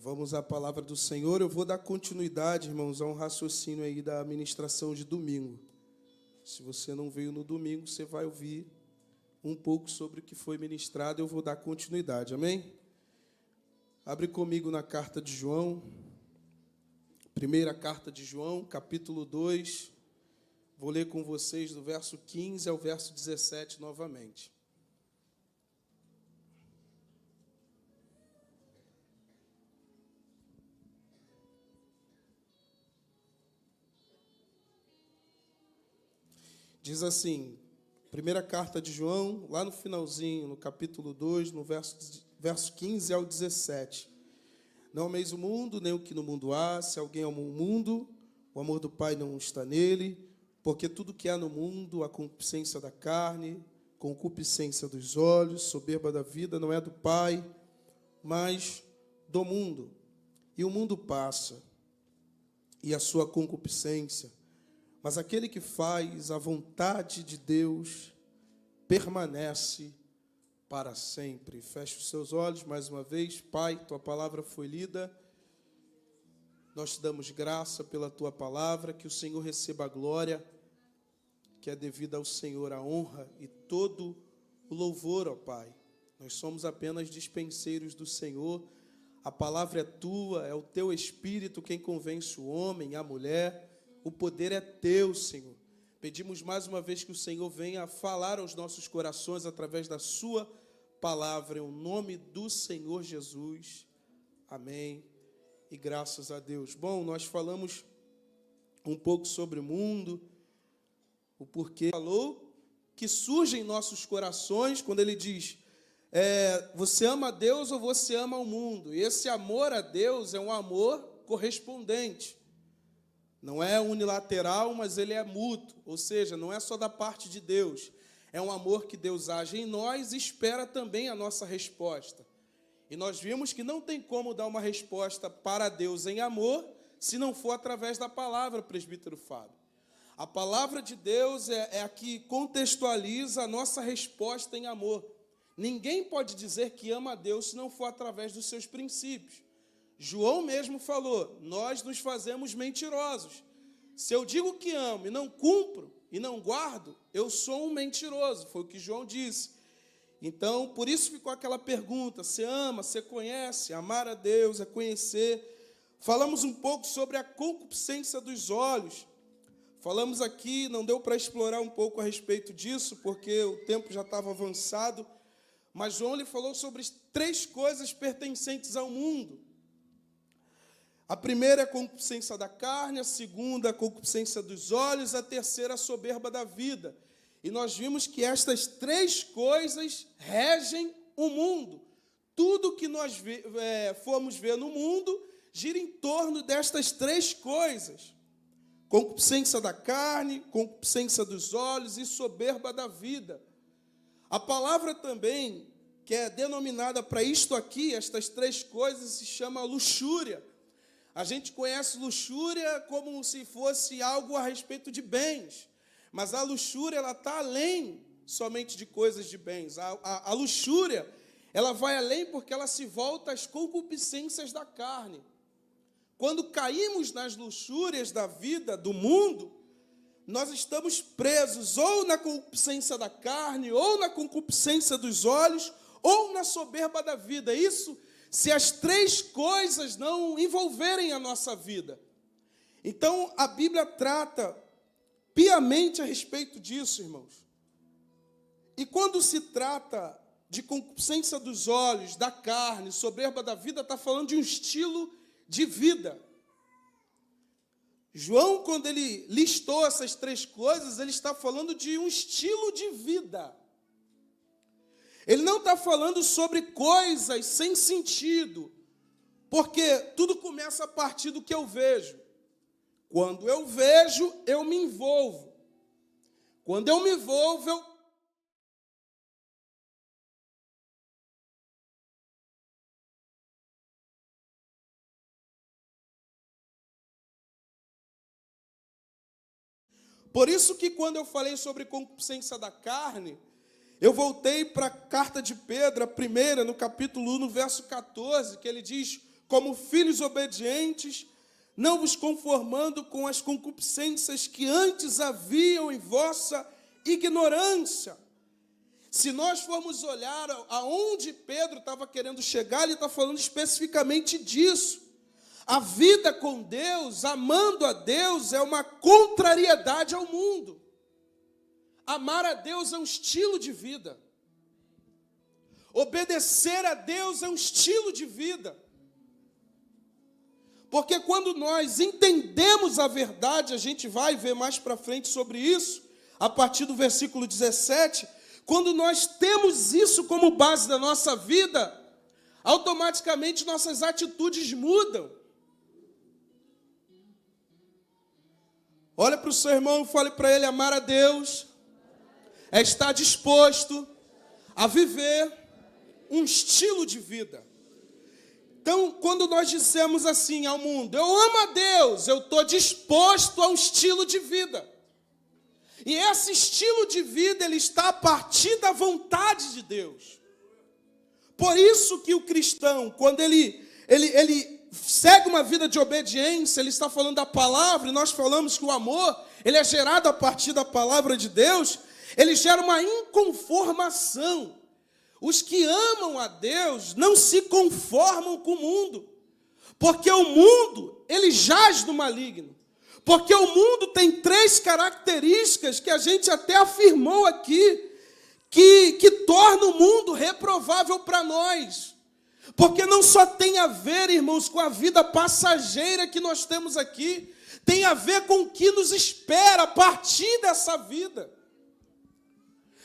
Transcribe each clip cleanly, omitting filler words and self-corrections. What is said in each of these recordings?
Vamos à palavra do Senhor. Eu vou dar continuidade, irmãos, a um raciocínio aí da ministração de domingo. Se você não veio no domingo, você vai ouvir um pouco sobre o que foi ministrado. Eu vou dar continuidade, amém? Abre comigo na carta de João, primeira carta de João, capítulo 2. Vou ler com vocês do verso 15 ao verso 17 novamente. Diz assim, primeira carta de João, lá no finalzinho, no capítulo 2, no verso 15 ao 17. Não ameis o mundo, nem o que no mundo há. Se alguém ama o mundo, o amor do Pai não está nele, porque tudo que há no mundo, a concupiscência da carne, concupiscência dos olhos, soberba da vida, não é do Pai, mas do mundo. E o mundo passa, e a sua concupiscência, mas aquele que faz a vontade de Deus permanece para sempre. Feche os seus olhos mais uma vez. Pai, tua palavra foi lida. Nós te damos graça pela tua palavra. Que o Senhor receba a glória, que é devida ao Senhor a honra e todo o louvor, ó Pai. Nós somos apenas dispenseiros do Senhor. A palavra é tua, é o teu Espírito quem convence o homem, a mulher. O poder é teu, Senhor. Pedimos mais uma vez que o Senhor venha falar aos nossos corações através da sua palavra, em nome do Senhor Jesus. Amém. E graças a Deus. Bom, nós falamos um pouco sobre o mundo, o porquê. Falou que surge em nossos corações quando ele diz, você ama a Deus ou você ama o mundo? E esse amor a Deus é um amor correspondente. Não é unilateral, mas ele é mútuo, ou seja, não é só da parte de Deus. É um amor que Deus age em nós e espera também a nossa resposta. E nós vimos que não tem como dar uma resposta para Deus em amor, se não for através da palavra, presbítero Fábio. A palavra de Deus é a que contextualiza a nossa resposta em amor. Ninguém pode dizer que ama a Deus se não for através dos seus princípios. João mesmo falou, nós nos fazemos mentirosos. Se eu digo que amo e não cumpro e não guardo, eu sou um mentiroso, foi o que João disse. Então, por isso ficou aquela pergunta, você ama, você conhece? Amar a Deus é conhecer. Falamos um pouco sobre a concupiscência dos olhos. Falamos aqui, não deu para explorar um pouco a respeito disso, porque o tempo já estava avançado, mas João lhe falou sobre 3 coisas pertencentes ao mundo. A primeira é a concupiscência da carne, a segunda a concupiscência dos olhos, a terceira a soberba da vida. E nós vimos que estas 3 coisas regem o mundo. Tudo que nós formos ver no mundo gira em torno destas 3 coisas. Concupiscência da carne, concupiscência dos olhos e soberba da vida. A palavra também, que é denominada para isto aqui, estas 3 coisas, se chama luxúria. A gente conhece luxúria como se fosse algo a respeito de bens, mas a luxúria ela está além somente de coisas de bens. A luxúria ela vai além porque ela se volta às concupiscências da carne. Quando caímos nas luxúrias da vida, do mundo, nós estamos presos ou na concupiscência da carne, ou na concupiscência dos olhos, ou na soberba da vida. Isso se as 3 coisas não envolverem a nossa vida. Então, a Bíblia trata piamente a respeito disso, irmãos. E quando se trata de concupiscência dos olhos, da carne, soberba da vida, está falando de um estilo de vida. João, quando ele listou essas 3 coisas, ele está falando de um estilo de vida. Ele não está falando sobre coisas sem sentido, porque tudo começa a partir do que eu vejo. Quando eu vejo, eu me envolvo. Quando eu me envolvo, eu... Por isso que quando eu falei sobre concupiscência da carne, eu voltei para a carta de Pedro, a primeira, no capítulo 1, no verso 14, que ele diz, como filhos obedientes, não vos conformando com as concupiscências que antes haviam em vossa ignorância. Se nós formos olhar aonde Pedro estava querendo chegar, ele está falando especificamente disso. A vida com Deus, amando a Deus, é uma contrariedade ao mundo. Amar a Deus é um estilo de vida. Obedecer a Deus é um estilo de vida. Porque quando nós entendemos a verdade, a gente vai ver mais para frente sobre isso, a partir do versículo 17, quando nós temos isso como base da nossa vida, automaticamente nossas atitudes mudam. Olha para o seu irmão e fale para ele: amar a Deus é estar disposto a viver um estilo de vida. Então, quando nós dissemos assim ao mundo: eu amo a Deus, eu estou disposto a um estilo de vida. E esse estilo de vida, ele está a partir da vontade de Deus. Por isso que o cristão, quando ele segue uma vida de obediência, ele está falando da palavra, e nós falamos que o amor, ele é gerado a partir da palavra de Deus, ele gera uma inconformação. Os que amam a Deus não se conformam com o mundo, porque o mundo, ele jaz no maligno. Porque o mundo tem 3 características que a gente até afirmou aqui, que torna o mundo reprovável para nós. Porque não só tem a ver, irmãos, com a vida passageira que nós temos aqui, tem a ver com o que nos espera a partir dessa vida.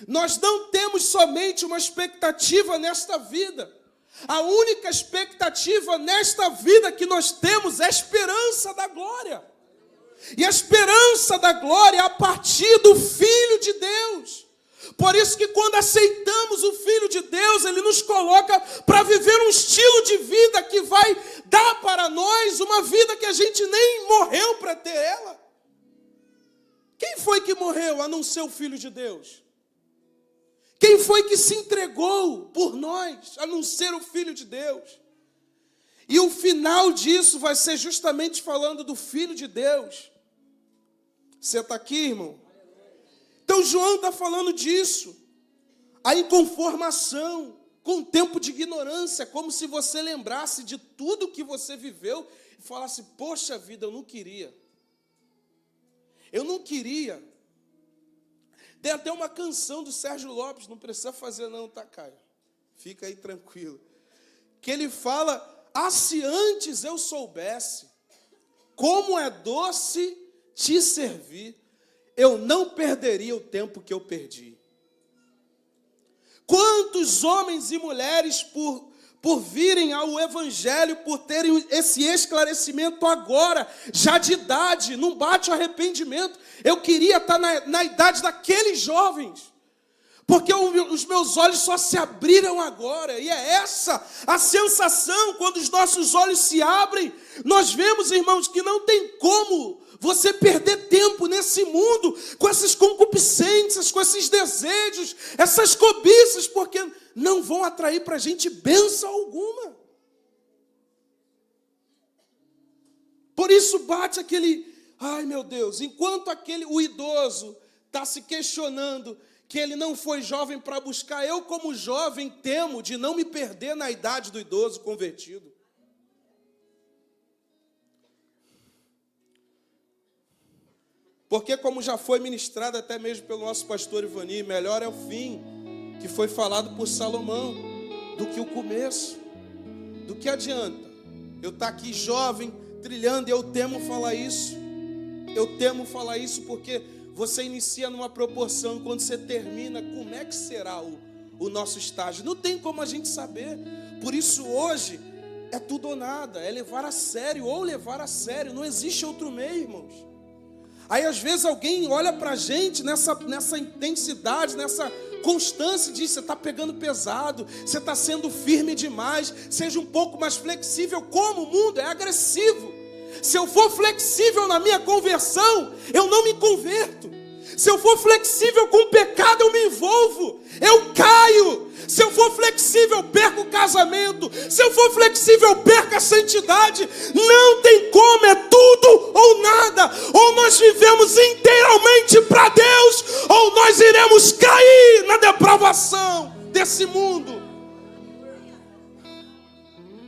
Nós não temos somente uma expectativa nesta vida. A única expectativa nesta vida que nós temos é a esperança da glória. E a esperança da glória é a partir do Filho de Deus. Por isso que quando aceitamos o Filho de Deus, Ele nos coloca para viver um estilo de vida que vai dar para nós uma vida que a gente nem morreu para ter ela. Quem foi que morreu a não ser o Filho de Deus? Quem foi que se entregou por nós a não ser o Filho de Deus? E o final disso vai ser justamente falando do Filho de Deus. Você está aqui, irmão? Então João está falando disso. A inconformação com o tempo de ignorância, como se você lembrasse de tudo que você viveu e falasse: poxa vida, eu não queria. Eu não queria. Tem até uma canção do Sérgio Lopes, não precisa fazer não, tá, Caio? Fica aí tranquilo. Que ele fala: ah, se antes eu soubesse como é doce te servir, eu não perderia o tempo que eu perdi. Quantos homens e mulheres, por virem ao Evangelho, por terem esse esclarecimento agora, já de idade, não bate o arrependimento. Eu queria estar na idade daqueles jovens, porque os meus olhos só se abriram agora. E é essa a sensação, quando os nossos olhos se abrem, nós vemos, irmãos, que não tem como você perder tempo nesse mundo, com essas concupiscências, com esses desejos, essas cobiças, porque não vão atrair para a gente bênção alguma. Por isso bate aquele: ai meu Deus, enquanto o idoso está se questionando que ele não foi jovem para buscar, eu como jovem temo de não me perder na idade do idoso convertido. Porque, como já foi ministrado até mesmo pelo nosso pastor Ivani, melhor é o fim, que foi falado por Salomão, do que o começo. Do que adianta eu estar aqui jovem, trilhando, e eu temo falar isso. Eu temo falar isso porque você inicia numa proporção, quando você termina, como é que será o nosso estágio? Não tem como a gente saber. Por isso hoje é tudo ou nada, é levar a sério ou levar a sério. Não existe outro meio, irmãos. Aí às vezes alguém olha para a gente nessa intensidade, nessa constância, e diz: você está pegando pesado, você está sendo firme demais, seja um pouco mais flexível. Como o mundo é agressivo. Se eu for flexível na minha conversão, eu não me converto. Se eu for flexível com o pecado, eu me envolvo, eu caio. Se eu for for flexível, eu perco o casamento. Se eu for flexível, eu perco a santidade. Não tem como, é tudo ou nada. Ou nós vivemos inteiramente para Deus, ou nós iremos cair na depravação desse mundo.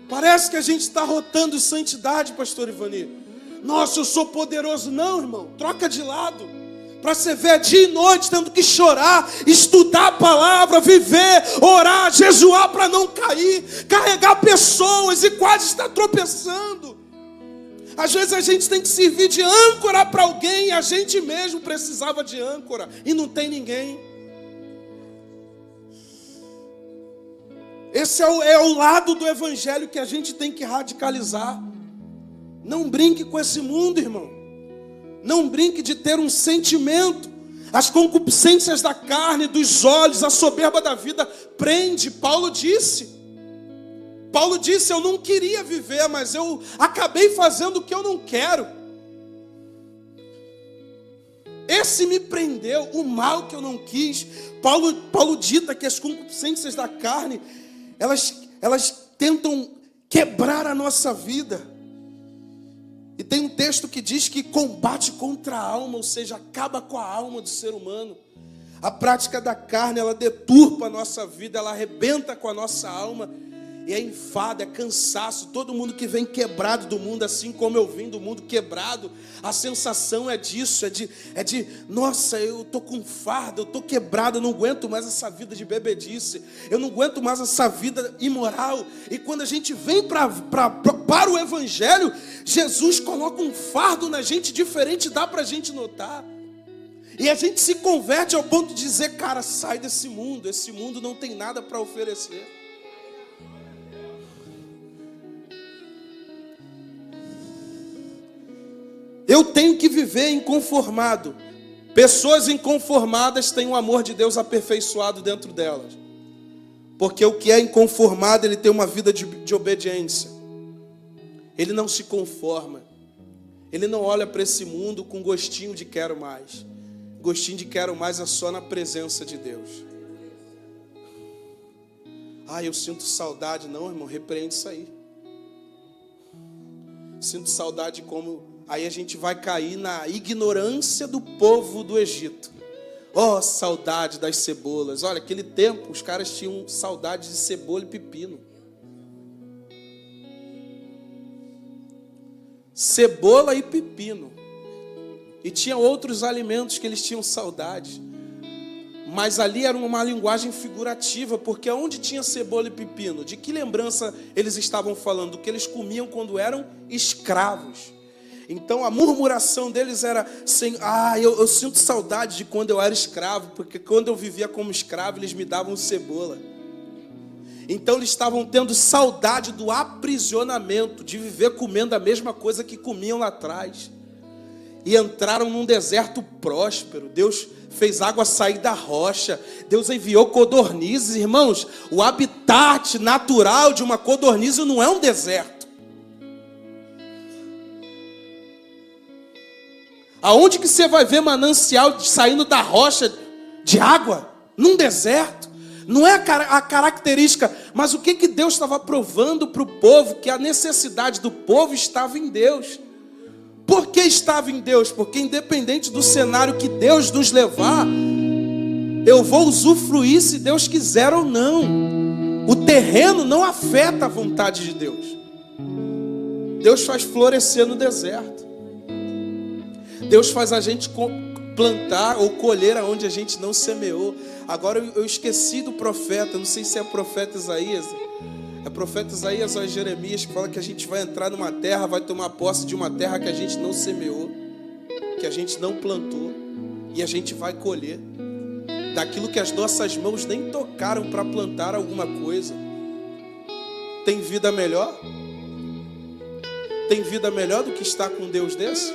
Parece que a gente está rotando santidade, pastor Ivani. Nossa, eu sou poderoso. Não, irmão, troca de lado. Para você ver dia e noite tendo que chorar, estudar a palavra, viver, orar, jejuar para não cair, carregar pessoas e quase estar tropeçando. Às vezes a gente tem que servir de âncora para alguém e a gente mesmo precisava de âncora e não tem ninguém. Esse é o lado do evangelho que a gente tem que radicalizar. Não brinque com esse mundo, irmão. Não brinque de ter um sentimento. As concupiscências da carne, dos olhos, a soberba da vida prende. Paulo disse, eu não queria viver, mas eu acabei fazendo o que eu não quero. Esse me prendeu, o mal que eu não quis. Paulo dita que as concupiscências da carne, elas tentam quebrar a nossa vida. E tem um texto que diz que combate contra a alma, ou seja, acaba com a alma do ser humano. A prática da carne, ela deturpa a nossa vida, ela arrebenta com a nossa alma. E é enfado, é cansaço. Todo mundo que vem quebrado do mundo, assim como eu vim do mundo quebrado, a sensação é disso, é de nossa, eu estou com fardo, eu estou quebrado, eu não aguento mais essa vida de bebedice, eu não aguento mais essa vida imoral. E quando a gente vem para o Evangelho, Jesus coloca um fardo na gente diferente, dá para a gente notar. E a gente se converte ao ponto de dizer, cara, sai desse mundo, esse mundo não tem nada para oferecer. Eu tenho que viver inconformado. Pessoas inconformadas têm o amor de Deus aperfeiçoado dentro delas. Porque o que é inconformado, ele tem uma vida de obediência. Ele não se conforma. Ele não olha para esse mundo com gostinho de quero mais. Gostinho de quero mais é só na presença de Deus. Ah, eu sinto saudade. Não, irmão, repreende isso aí. Sinto saudade como... Aí a gente vai cair na ignorância do povo do Egito. Oh, saudade das cebolas. Olha, aquele tempo os caras tinham saudade de cebola e pepino. Cebola e pepino. E tinha outros alimentos que eles tinham saudade. Mas ali era uma linguagem figurativa, porque onde tinha cebola e pepino? De que lembrança eles estavam falando? Do que eles comiam quando eram escravos. Então a murmuração deles era assim, eu sinto saudade de quando eu era escravo, porque quando eu vivia como escravo, eles me davam cebola. Então eles estavam tendo saudade do aprisionamento, de viver comendo a mesma coisa que comiam lá atrás. E entraram num deserto próspero. Deus fez água sair da rocha. Deus enviou codornizes, irmãos. O habitat natural de uma codorniz não é um deserto. Aonde que você vai ver manancial saindo da rocha de água? Num deserto. Não é a característica, mas o que Deus estava provando para o povo? Que a necessidade do povo estava em Deus. Por que estava em Deus? Porque independente do cenário que Deus nos levar, eu vou usufruir se Deus quiser ou não. O terreno não afeta a vontade de Deus. Deus faz florescer no deserto. Deus faz a gente plantar ou colher aonde a gente não semeou. Agora eu esqueci do profeta, não sei se é profeta Isaías. É profeta Isaías ou Jeremias que fala que a gente vai entrar numa terra, vai tomar posse de uma terra que a gente não semeou, que a gente não plantou, e a gente vai colher daquilo que as nossas mãos nem tocaram para plantar alguma coisa. Tem vida melhor? Tem vida melhor do que estar com um Deus desse?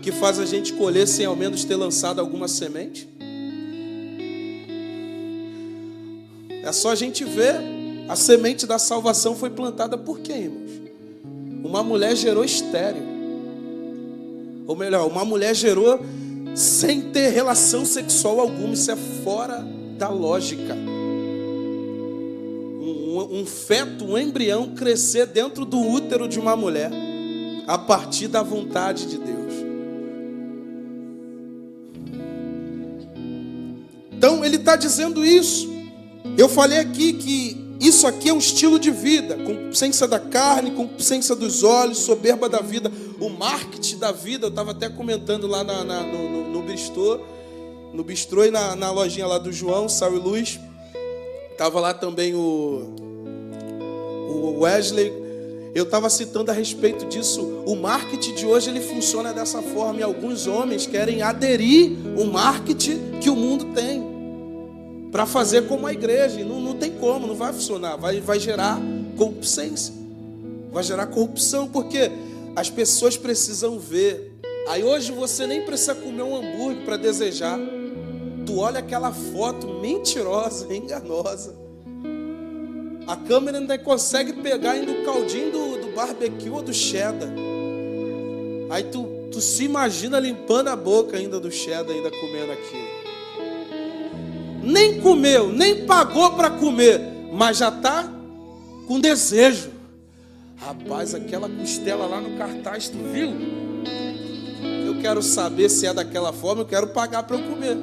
Que faz a gente colher sem ao menos ter lançado alguma semente? É só a gente ver. A semente da salvação foi plantada por quem, irmãos? Uma mulher gerou estéril. Ou melhor, uma mulher gerou sem ter relação sexual alguma. Isso é fora da lógica. um feto, um embrião crescer dentro do útero de uma mulher, a partir da vontade de Deus. Então ele está dizendo isso. Eu falei aqui que isso aqui é um estilo de vida, concupiscência da carne, concupiscência dos olhos, soberba da vida, o marketing da vida. Eu estava até comentando lá no bistrô e na lojinha lá do João, Sal e Luz. Estava lá também o Wesley. Eu estava citando a respeito disso. O marketing de hoje ele funciona dessa forma, e alguns homens querem aderir o marketing que o mundo tem para fazer como a igreja. E não tem como, não vai funcionar. Vai gerar concupiscência, vai gerar corrupção, porque as pessoas precisam ver. Aí hoje você nem precisa comer um hambúrguer para desejar. Tu olha aquela foto mentirosa, enganosa. A câmera ainda consegue pegar ainda o caldinho do barbecue ou do cheddar. Aí tu se imagina limpando a boca ainda do cheddar, ainda comendo aquilo. Nem comeu, nem pagou para comer, mas já está com desejo. Rapaz, aquela costela lá no cartaz, tu viu? Eu quero saber se é daquela forma, eu quero pagar para eu comer.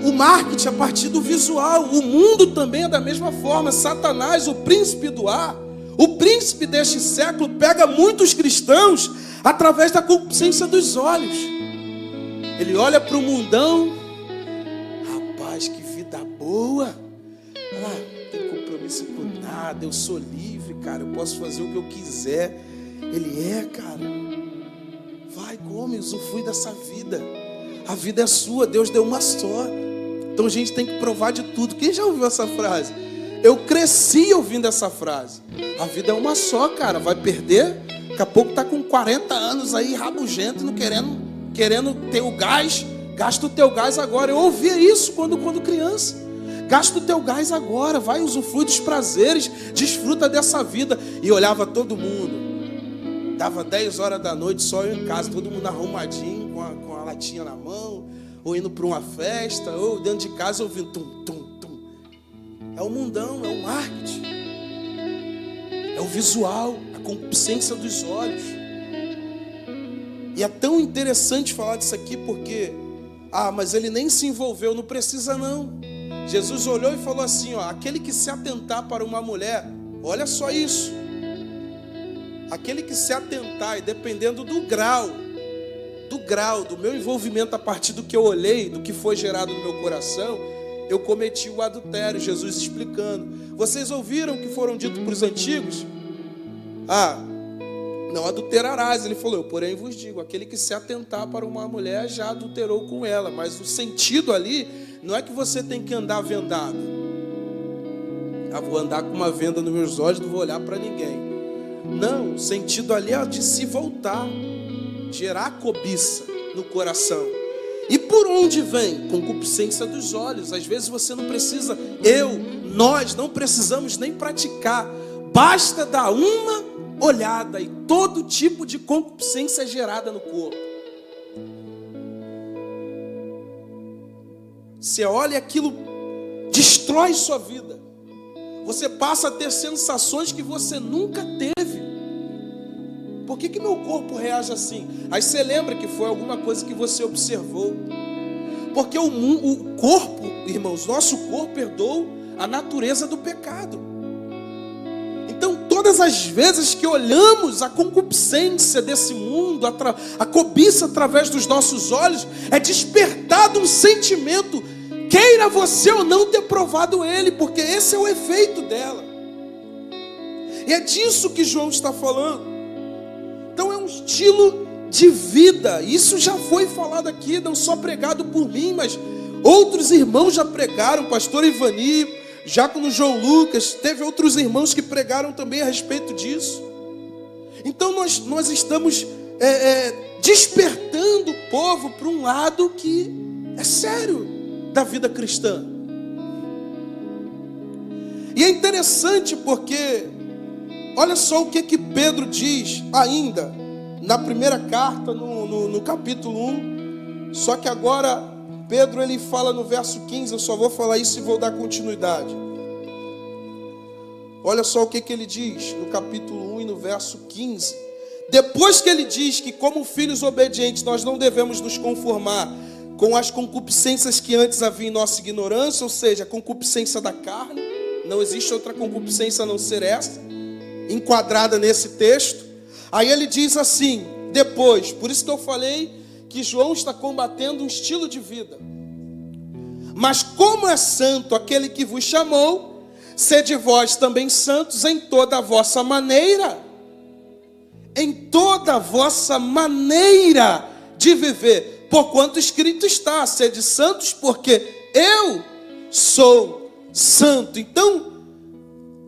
O marketing a partir do visual, o mundo também é da mesma forma. Satanás, o príncipe do ar, o príncipe deste século, pega muitos cristãos através da concupiscência dos olhos. Ele olha para o mundão, rapaz, que vida boa, não tem compromisso com nada, eu sou livre, cara, eu posso fazer o que eu quiser. Ele cara, vai, come, usufrui dessa vida. A vida é sua, Deus deu uma só. Então a gente tem que provar de tudo. Quem já ouviu essa frase? Eu cresci ouvindo essa frase. A vida é uma só, cara. Vai perder. Daqui a pouco tá com 40 anos aí, rabugento, não querendo ter o gás. Gasta o teu gás agora. Eu ouvia isso quando criança. Gasta o teu gás agora. Vai, usufrui dos prazeres. Desfruta dessa vida. E olhava todo mundo. Dava 10 horas da noite, só eu em casa. Todo mundo arrumadinho, com a latinha na mão, ou indo para uma festa, ou dentro de casa ouvindo tum, tum, tum. É o mundão, é o marketing, é o visual, a concupiscência dos olhos. E é tão interessante falar disso aqui porque, mas ele nem se envolveu, não precisa não. Jesus olhou e falou assim, aquele que se atentar para uma mulher, olha só isso, aquele que se atentar, e dependendo do grau do meu envolvimento a partir do que eu olhei, do que foi gerado no meu coração, eu cometi o adultério. Jesus explicando. Vocês ouviram o que foram dito para os antigos? Não adulterarás. Ele falou, eu porém vos digo, aquele que se atentar para uma mulher já adulterou com ela. Mas o sentido ali não é que você tem que andar vendado. Vou andar com uma venda nos meus olhos, não vou olhar para ninguém. Não, o sentido ali é de se voltar, gerar cobiça no coração. E por onde vem? Concupiscência dos olhos. Às vezes você não precisa, nós não precisamos nem praticar. Basta dar uma olhada e todo tipo de concupiscência é gerada no corpo. Você olha e aquilo destrói sua vida. Você passa a ter sensações que você nunca teve. Por que meu corpo reage assim? Aí você lembra que foi alguma coisa que você observou. Porque o corpo, irmãos, nosso corpo herdou a natureza do pecado. Então, todas as vezes que olhamos a concupiscência desse mundo, a cobiça através dos nossos olhos, é despertado um sentimento, queira você ou não ter provado ele, porque esse é o efeito dela. E é disso que João está falando. Então é um estilo de vida. Isso já foi falado aqui, não só pregado por mim, mas outros irmãos já pregaram, pastor Ivani, diácono João Lucas, teve outros irmãos que pregaram também a respeito disso. Então nós estamos despertando o povo para um lado que é sério da vida cristã. E é interessante porque olha só o que Pedro diz ainda na primeira carta, no capítulo 1. Só que agora Pedro ele fala no verso 15, eu só vou falar isso e vou dar continuidade. Olha só o que ele diz no capítulo 1 e no verso 15. Depois que ele diz que como filhos obedientes nós não devemos nos conformar com as concupiscências que antes havia em nossa ignorância, ou seja, a concupiscência da carne, não existe outra concupiscência a não ser essa, enquadrada nesse texto. Aí ele diz assim, depois, por isso que eu falei que João está combatendo um estilo de vida. Mas como é santo aquele que vos chamou, sede vós também santos em toda a vossa maneira. Em toda a vossa maneira de viver. Porquanto escrito está, sede santos, porque eu sou santo. Então,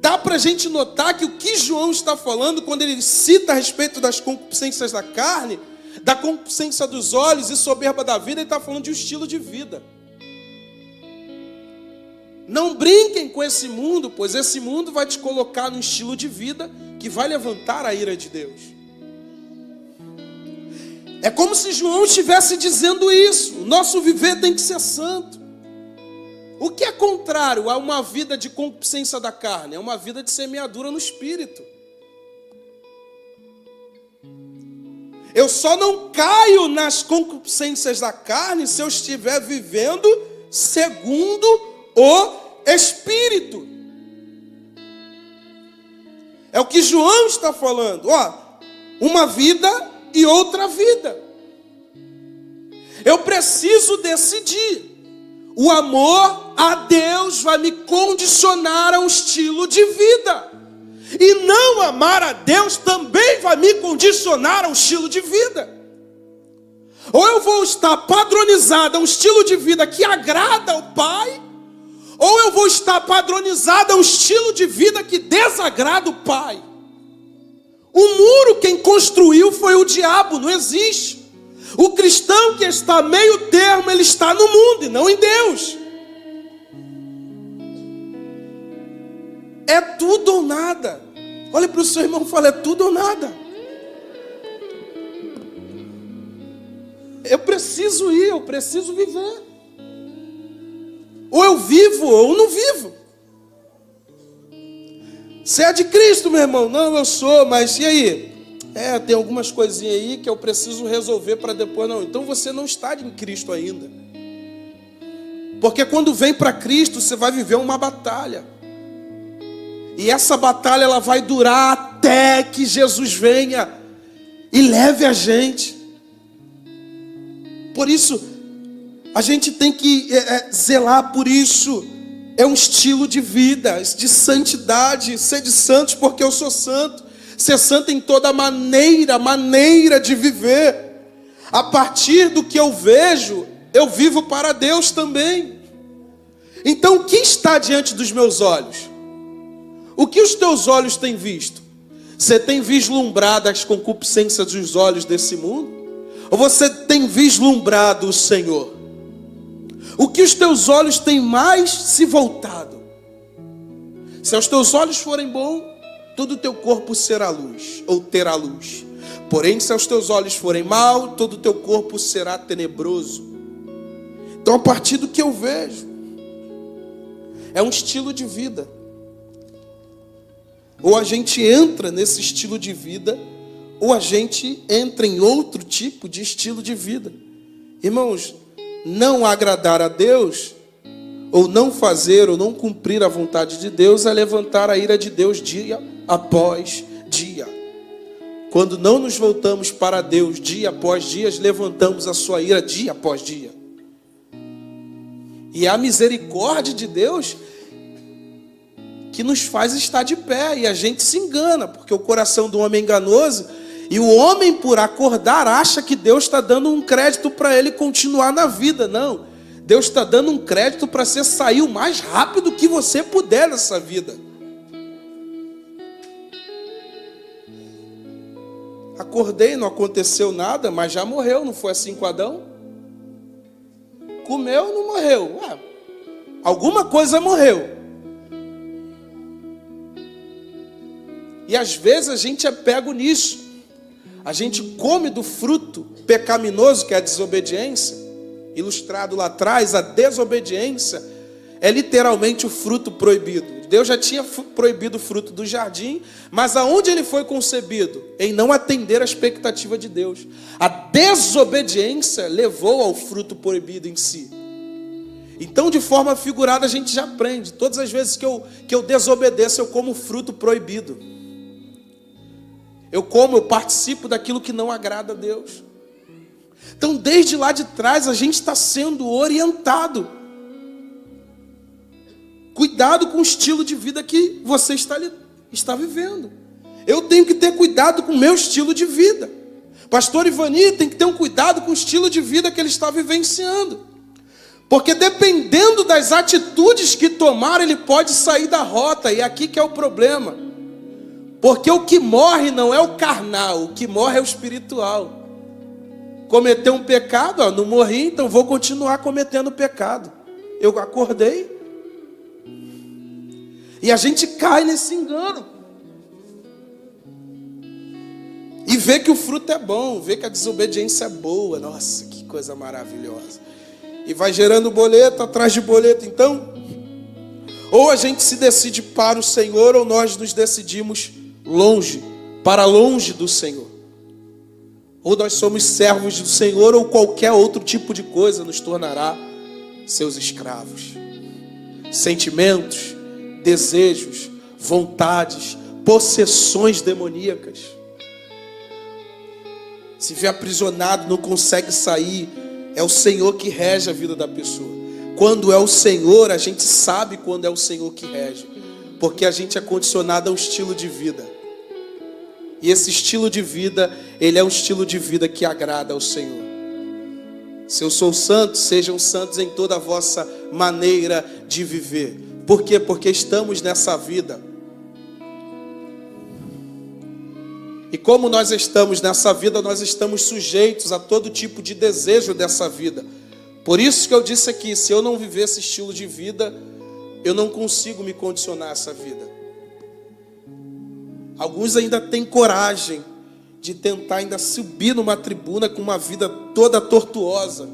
dá para a gente notar que o que João está falando, quando ele cita a respeito das concupiscências da carne, da concupiscência dos olhos e soberba da vida, ele está falando de um estilo de vida. Não brinquem com esse mundo, pois esse mundo vai te colocar num estilo de vida que vai levantar a ira de Deus. É como se João estivesse dizendo isso. O nosso viver tem que ser santo. O que é contrário a uma vida de concupiscência da carne? É uma vida de semeadura no espírito. Eu só não caio nas concupiscências da carne se eu estiver vivendo segundo o Espírito. É o que João está falando. Ó, uma vida e outra vida. Eu preciso decidir. O amor a Deus vai me condicionar a um estilo de vida. E não amar a Deus também vai me condicionar a um estilo de vida. Ou eu vou estar padronizado a um estilo de vida que agrada ao Pai, ou eu vou estar padronizado a um estilo de vida que desagrada o Pai. O muro quem construiu foi o diabo, não existe. O cristão que está meio termo, ele está no mundo e não em Deus. É tudo ou nada. Olha para o seu irmão e fala, é tudo ou nada. Eu preciso ir, eu preciso viver. Ou eu vivo ou eu não vivo. Você é de Cristo, meu irmão? Não, eu sou, mas e aí? Tem algumas coisinhas aí que eu preciso resolver para depois. Não, então você não está em Cristo ainda. Porque quando vem para Cristo, você vai viver uma batalha. E essa batalha ela vai durar até que Jesus venha e leve a gente. Por isso, a gente tem que zelar por isso. É um estilo de vida, de santidade. Ser de santos porque eu sou santo. Ser santo em toda maneira de viver. A partir do que eu vejo, eu vivo para Deus também. Então, o que está diante dos meus olhos? O que os teus olhos têm visto? Você tem vislumbrado as concupiscências dos olhos desse mundo? Ou você tem vislumbrado o Senhor? O que os teus olhos têm mais se voltado? Se os teus olhos forem bons, todo o teu corpo será luz, ou terá luz. Porém, se os teus olhos forem mal, todo o teu corpo será tenebroso. Então, a partir do que eu vejo, é um estilo de vida. Ou a gente entra nesse estilo de vida, ou a gente entra em outro tipo de estilo de vida. Irmãos, não agradar a Deus, ou não fazer, ou não cumprir a vontade de Deus, é levantar a ira de Deus dia após dia. Quando não nos voltamos para Deus dia após dia, levantamos a sua ira dia após dia. E a misericórdia de Deus que nos faz estar de pé, e a gente se engana, porque o coração do homem é enganoso, e o homem, por acordar, acha que Deus está dando um crédito para ele continuar na vida. Não, Deus está dando um crédito para você sair o mais rápido que você puder nessa vida. Acordei, não aconteceu nada, mas já morreu, não foi assim com Adão? Comeu, não morreu. Alguma coisa morreu. E às vezes a gente é pego nisso. A gente come do fruto pecaminoso, que é a desobediência. Ilustrado lá atrás, a desobediência é literalmente o fruto proibido. Deus já tinha proibido o fruto do jardim, mas aonde ele foi concebido? Em não atender a expectativa de Deus. A desobediência levou ao fruto proibido em si. Então, de forma figurada, a gente já aprende. Todas as vezes que eu desobedeço, eu como fruto proibido. Eu participo daquilo que não agrada a Deus. Então, desde lá de trás, a gente está sendo orientado. Cuidado com o estilo de vida que você está vivendo. Eu tenho que ter cuidado com o meu estilo de vida. Pastor Ivani tem que ter um cuidado com o estilo de vida que ele está vivenciando. Porque dependendo das atitudes que tomar, ele pode sair da rota. E aqui que é o problema. Porque o que morre não é o carnal, o que morre é o espiritual. Cometeu um pecado, não morri, então vou continuar cometendo pecado. Eu acordei. E a gente cai nesse engano. E vê que o fruto é bom, vê que a desobediência é boa. Nossa, que coisa maravilhosa. E vai gerando boleto atrás de boleto. Então, ou a gente se decide para o Senhor, ou nós nos decidimos para longe do Senhor. Ou nós somos servos do Senhor, ou qualquer outro tipo de coisa nos tornará seus escravos. Sentimentos, desejos, vontades, possessões demoníacas. Se vê aprisionado, não consegue sair, é o Senhor que rege a vida da pessoa. Quando é o Senhor, a gente sabe quando é o Senhor que rege, porque a gente é condicionado a um estilo de vida. E esse estilo de vida, ele é um estilo de vida que agrada ao Senhor. Se eu sou santo, sejam santos em toda a vossa maneira de viver. Por quê? Porque estamos nessa vida. E como nós estamos nessa vida, nós estamos sujeitos a todo tipo de desejo dessa vida. Por isso que eu disse aqui, se eu não viver esse estilo de vida, eu não consigo me condicionar a essa vida. Alguns ainda têm coragem de tentar ainda subir numa tribuna com uma vida toda tortuosa.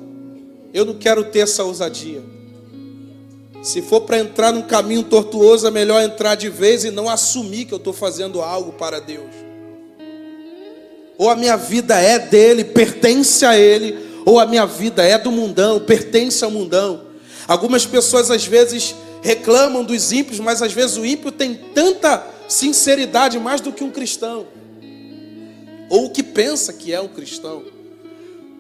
Eu não quero ter essa ousadia. Se for para entrar num caminho tortuoso, é melhor entrar de vez e não assumir que eu estou fazendo algo para Deus. Ou a minha vida é dele, pertence a ele, ou a minha vida é do mundão, pertence ao mundão. Algumas pessoas às vezes reclamam dos ímpios, mas às vezes o ímpio tem tanta sinceridade mais do que um cristão. Ou o que pensa que é um cristão.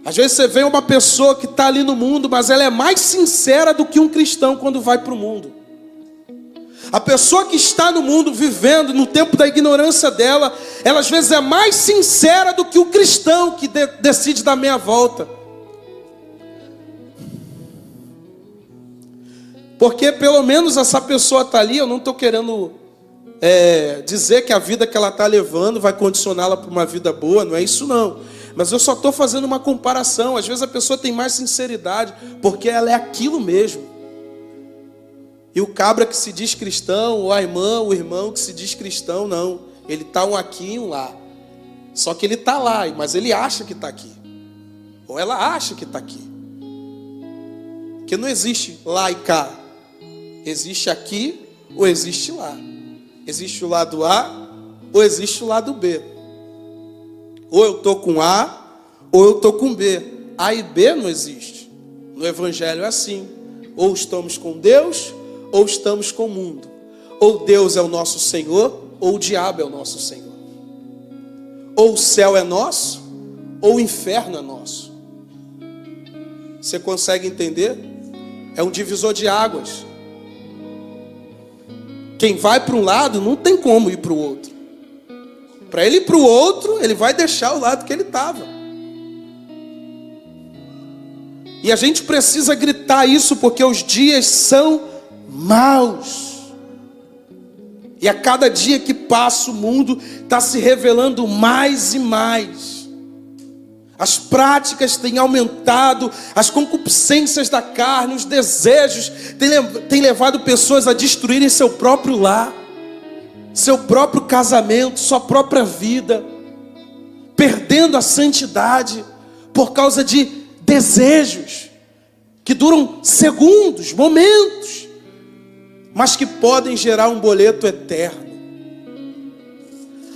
Às vezes você vê uma pessoa que está ali no mundo, mas ela é mais sincera do que um cristão quando vai para o mundo. A pessoa que está no mundo, vivendo no tempo da ignorância dela, ela às vezes é mais sincera do que o cristão que decide dar meia volta. Porque pelo menos essa pessoa está ali, eu não estou querendo dizer que a vida que ela está levando vai condicioná-la para uma vida boa, não é isso não. Mas eu só estou fazendo uma comparação. Às vezes a pessoa tem mais sinceridade, porque ela é aquilo mesmo. E o cabra que se diz cristão, ou a irmã, o irmão que se diz cristão, não. Ele está um aqui e um lá. Só que ele está lá, mas ele acha que está aqui. Ou ela acha que está aqui. Porque não existe lá e cá. Existe aqui ou existe lá. Existe o lado A ou existe o lado B. Ou eu estou com A ou eu estou com B. A e B não existe. No Evangelho é assim. Ou estamos com Deus ou estamos com o mundo. Ou Deus é o nosso Senhor ou o diabo é o nosso Senhor. Ou o céu é nosso ou o inferno é nosso. Você consegue entender? É um divisor de águas. Quem vai para um lado não tem como ir para o outro. Para ele ir para o outro, ele vai deixar o lado que ele estava. E a gente precisa gritar isso porque os dias são maus. E a cada dia que passa o mundo está se revelando mais e mais. As práticas têm aumentado, as concupiscências da carne, os desejos têm levado pessoas a destruírem seu próprio lar, seu próprio casamento, sua própria vida, perdendo a santidade por causa de desejos que duram segundos, momentos, mas que podem gerar um boleto eterno.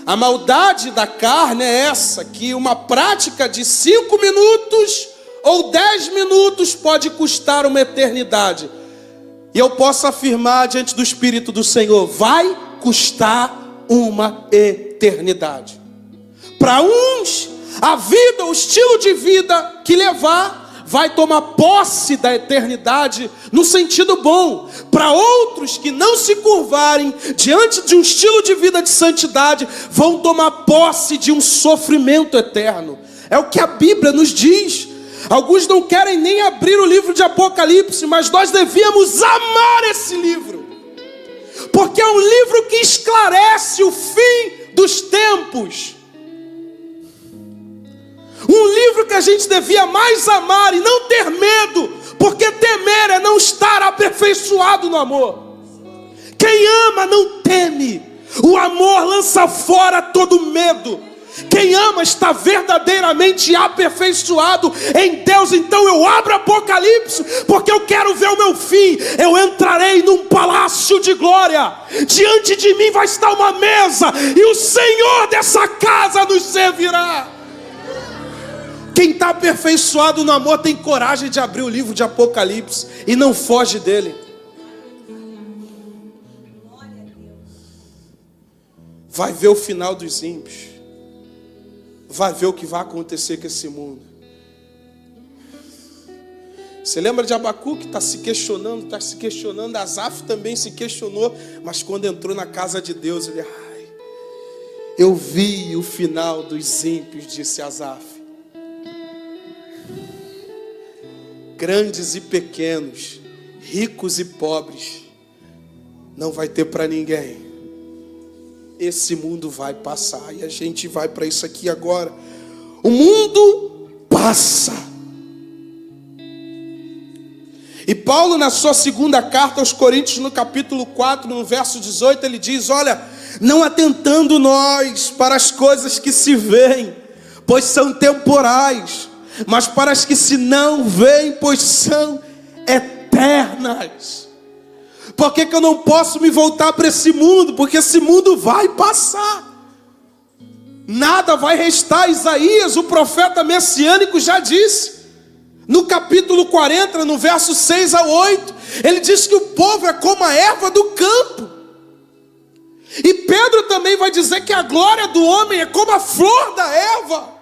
A maldade da carne é essa, que uma prática de 5 minutos ou 10 minutos pode custar uma eternidade. E eu posso afirmar diante do Espírito do Senhor, vai custar uma eternidade. Para uns, a vida, o estilo de vida que levar, vai tomar posse da eternidade no sentido bom. Para outros que não se curvarem diante de um estilo de vida de santidade, vão tomar posse de um sofrimento eterno. É o que a Bíblia nos diz. Alguns não querem nem abrir o livro de Apocalipse, mas nós devíamos amar esse livro, porque é um livro que esclarece o fim dos tempos. Um livro que a gente devia mais amar e não ter medo, porque temer é não estar aperfeiçoado no amor. Quem ama não teme. O amor lança fora todo medo. Quem ama está verdadeiramente aperfeiçoado em Deus. Então eu abro Apocalipse, porque eu quero ver o meu fim. Eu entrarei num palácio de glória. Diante de mim vai estar uma mesa, e o Senhor dessa casa nos servirá. Quem está aperfeiçoado no amor tem coragem de abrir o livro de Apocalipse e não foge dele. Vai ver o final dos ímpios. Vai ver o que vai acontecer com esse mundo. Você lembra de Abacuque que está se questionando, Asaf também se questionou, mas quando entrou na casa de Deus, ele, eu vi o final dos ímpios, disse Asaf. Grandes e pequenos, ricos e pobres, não vai ter para ninguém. Esse mundo vai passar, e a gente vai para isso aqui agora. O mundo passa. E Paulo, na sua segunda carta aos Coríntios, no capítulo 4, no verso 18, ele diz, olha, não atentando nós para as coisas que se veem, pois são temporais, mas para as que se não veem, pois são eternas. Por que eu não posso me voltar para esse mundo? Porque esse mundo vai passar. Nada vai restar. Isaías, o profeta messiânico, já disse. No capítulo 40, no verso 6 a 8, ele diz que o povo é como a erva do campo. E Pedro também vai dizer que a glória do homem é como a flor da erva.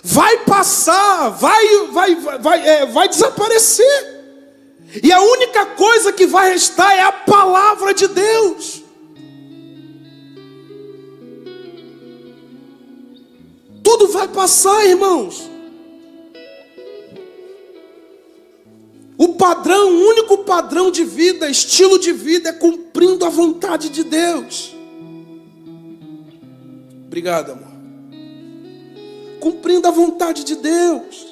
Vai passar, vai desaparecer. E a única coisa que vai restar é a palavra de Deus. Tudo vai passar, irmãos. O único padrão de vida, estilo de vida, é cumprindo a vontade de Deus. Obrigado, amor. Cumprindo a vontade de Deus.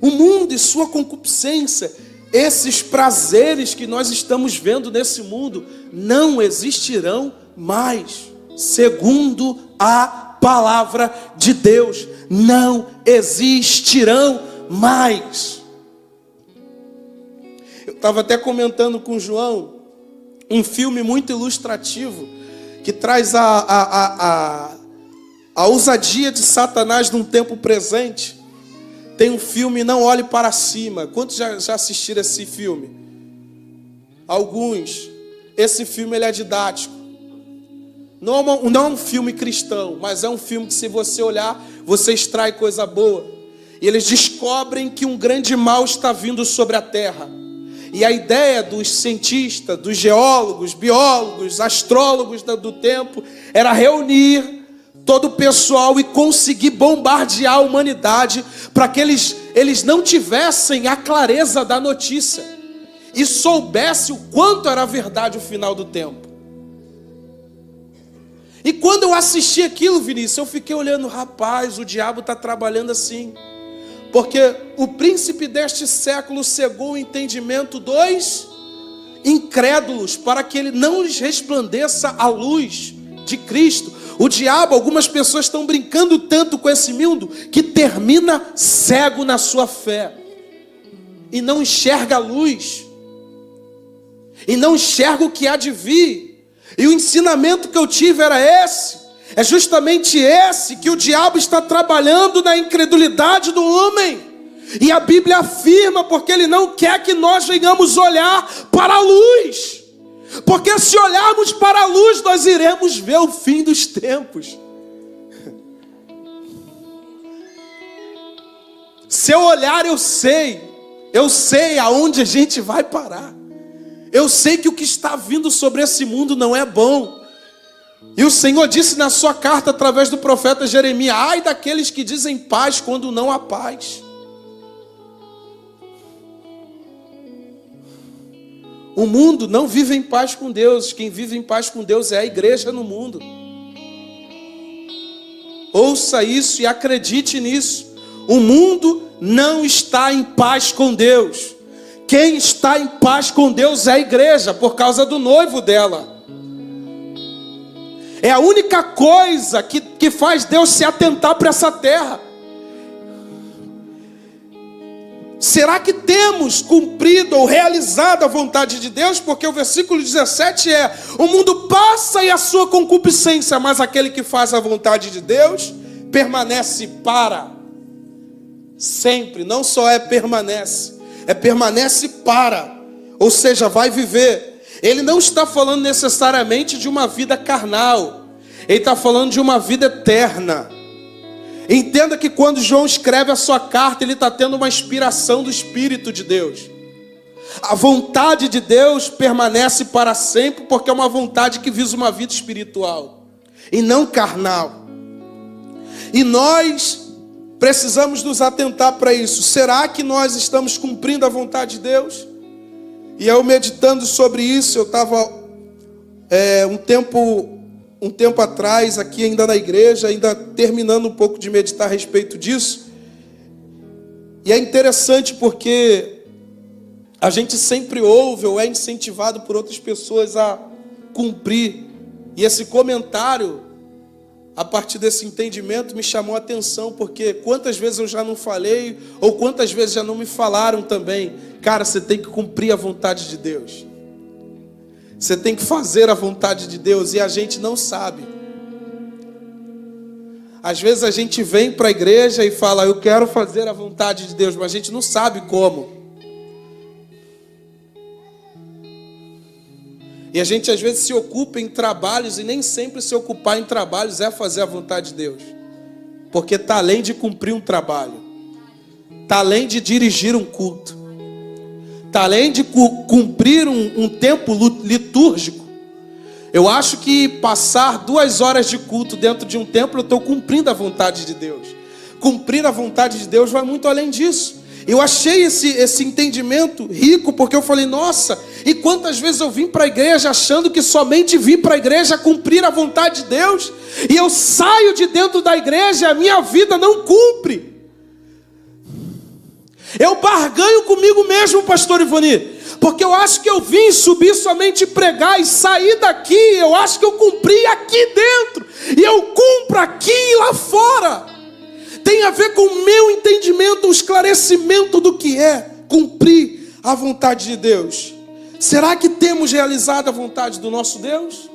O mundo e sua concupiscência, esses prazeres que nós estamos vendo nesse mundo, não existirão mais, segundo a palavra de Deus. Não existirão mais. Eu estava até comentando com o João um filme muito ilustrativo que traz a ousadia de Satanás num tempo presente. Tem um filme, Não Olhe Para Cima. Quantos já assistiram esse filme? Alguns. Esse filme ele é didático. Não é um filme cristão, mas é um filme que, se você olhar, você extrai coisa boa. E eles descobrem que um grande mal está vindo sobre a terra. E a ideia dos cientistas, dos geólogos, biólogos, astrólogos do tempo era reunir todo o pessoal e conseguir bombardear a humanidade para que eles não tivessem a clareza da notícia e soubessem o quanto era verdade o final do tempo. E quando eu assisti aquilo, Vinícius, eu fiquei olhando, rapaz, o diabo está trabalhando assim. Porque o príncipe deste século cegou o entendimento dos incrédulos, para que ele não lhes resplandeça a luz de Cristo. O diabo, algumas pessoas estão brincando tanto com esse mundo, que termina cego na sua fé. e não enxerga a luz, e não enxerga o que há de vir. E o ensinamento que eu tive era esse, é justamente esse, que o diabo está trabalhando na incredulidade do homem. E a Bíblia afirma, porque ele não quer que nós venhamos olhar para a luz. Porque se olharmos para a luz, nós iremos ver o fim dos tempos. Se eu olhar, eu sei aonde a gente vai parar. Eu sei que o que está vindo sobre esse mundo não é bom. E o Senhor disse na sua carta, através do profeta Jeremias: ai daqueles que dizem paz quando não há paz. O mundo não vive em paz com Deus. Quem vive em paz com Deus é a igreja no mundo. Ouça isso e acredite nisso. O mundo não está em paz com Deus. Quem está em paz com Deus é a igreja, por causa do noivo dela. É a única coisa que faz Deus se atentar para essa terra. Será que temos cumprido ou realizado a vontade de Deus? Porque o versículo 17 é: o mundo passa e a sua concupiscência, mas aquele que faz a vontade de Deus permanece para sempre. Não só permanece para, ou seja, vai viver. Ele não está falando necessariamente de uma vida carnal, ele está falando de uma vida eterna. Entenda que quando João escreve a sua carta, ele está tendo uma inspiração do Espírito de Deus. A vontade de Deus permanece para sempre, porque é uma vontade que visa uma vida espiritual e não carnal. E nós precisamos nos atentar para isso. Será que nós estamos cumprindo a vontade de Deus? E eu meditando sobre isso, eu estava um tempo atrás, aqui ainda na igreja, ainda terminando um pouco de meditar a respeito disso. E é interessante porque a gente sempre ouve ou é incentivado por outras pessoas a cumprir. E esse comentário, a partir desse entendimento, me chamou a atenção, porque quantas vezes eu já não falei, ou quantas vezes já não me falaram também: cara, você tem que cumprir a vontade de Deus. Você tem que fazer a vontade de Deus, e a gente não sabe. Às vezes a gente vem para a igreja e fala: eu quero fazer a vontade de Deus, mas a gente não sabe como. E a gente às vezes se ocupa em trabalhos, e nem sempre se ocupar em trabalhos é fazer a vontade de Deus. Porque está além de cumprir um trabalho, está além de dirigir um culto, está além de cumprir um tempo litúrgico. Eu acho que passar 2 horas de culto dentro de um templo, eu estou cumprindo a vontade de Deus. Cumprir a vontade de Deus vai muito além disso. Eu achei esse entendimento rico, porque eu falei: nossa, e quantas vezes eu vim para a igreja achando que somente vim para a igreja cumprir a vontade de Deus, e eu saio de dentro da igreja e a minha vida não cumpre. Eu barganho comigo mesmo, pastor Ivani, porque eu acho que eu vim subir somente pregar e sair daqui, eu acho que eu cumpri aqui dentro, e eu cumpro aqui e lá fora. Tem a ver com o meu entendimento, o esclarecimento do que é cumprir a vontade de Deus. Será que temos realizado a vontade do nosso Deus?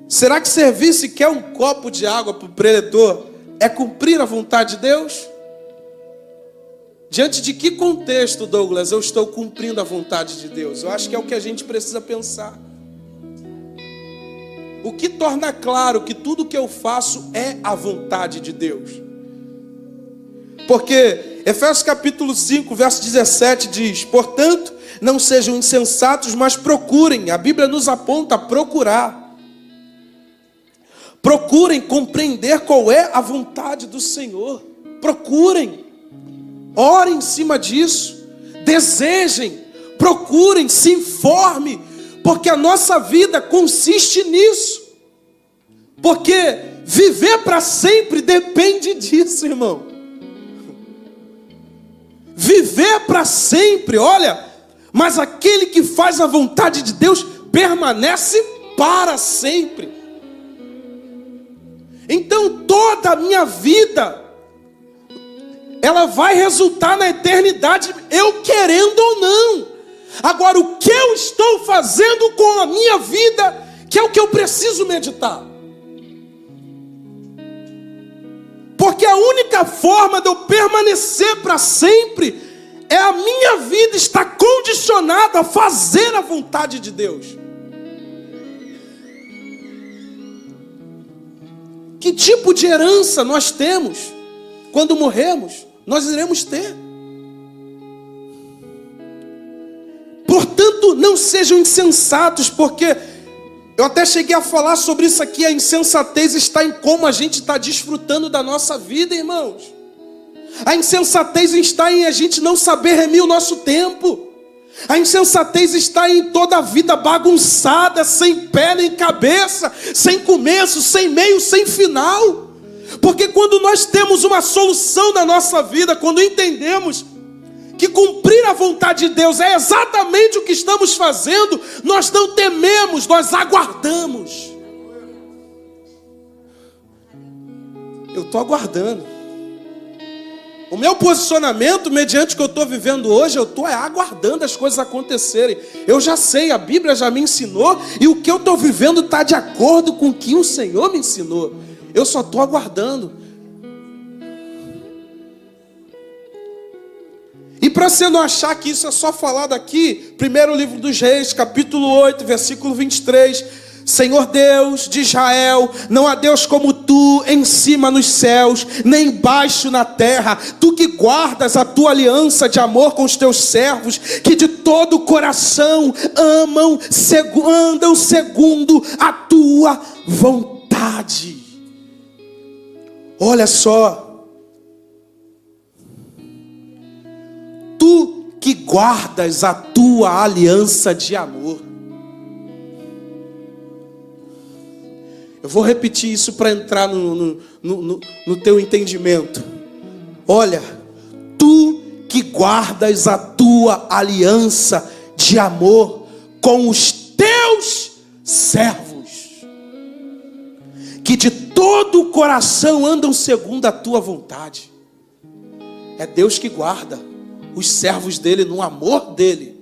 Será que servir sequer um copo de água para o preletor é cumprir a vontade de Deus? Diante de que contexto, Douglas, eu estou cumprindo a vontade de Deus? Eu acho que é o que a gente precisa pensar. O que torna claro que tudo que eu faço é a vontade de Deus? Porque Efésios capítulo 5, verso 17 diz: portanto, não sejam insensatos, mas procurem. A Bíblia nos aponta a procurar. Procurem compreender qual é a vontade do Senhor. Procurem. Orem em cima disso. Desejem. Procurem. Se informe. Porque a nossa vida consiste nisso. Porque viver para sempre depende disso, irmão. Viver para sempre, olha, mas aquele que faz a vontade de Deus permanece para sempre. Então toda a minha vida ela vai resultar na eternidade, eu querendo ou não. Agora, o que eu estou fazendo com a minha vida, que é o que eu preciso meditar. Porque a única forma de eu permanecer para sempre é a minha vida estar condicionada a fazer a vontade de Deus. Que tipo de herança nós temos quando morrermos? Nós iremos ter. Portanto, não sejam insensatos, porque eu até cheguei a falar sobre isso aqui. A insensatez está em como a gente está desfrutando da nossa vida, irmãos. A insensatez está em a gente não saber remir o nosso tempo. A insensatez está em toda a vida bagunçada, sem pé nem cabeça, sem começo, sem meio, sem final. Porque quando nós temos uma solução na nossa vida, quando entendemos que cumprir a vontade de Deus é exatamente o que estamos fazendo, nós não tememos, nós aguardamos. Eu estou aguardando. O meu posicionamento, mediante o que eu estou vivendo hoje, eu estou aguardando as coisas acontecerem. Eu já sei, a Bíblia já me ensinou, e o que eu estou vivendo está de acordo com o que o Senhor me ensinou. Eu só estou aguardando. E para você não achar que isso é só falado aqui, primeiro livro dos Reis, capítulo 8, versículo 23... Senhor Deus de Israel, não há Deus como tu em cima nos céus, nem embaixo na terra. Tu que guardas a tua aliança de amor com os teus servos, que de todo o coração andam segundo a tua vontade. Olha só. Tu que guardas a tua aliança de amor. Eu vou repetir isso para entrar no teu entendimento. Olha, tu que guardas a tua aliança de amor com os teus servos, que de todo o coração andam segundo a tua vontade. É Deus que guarda os servos dele no amor dele.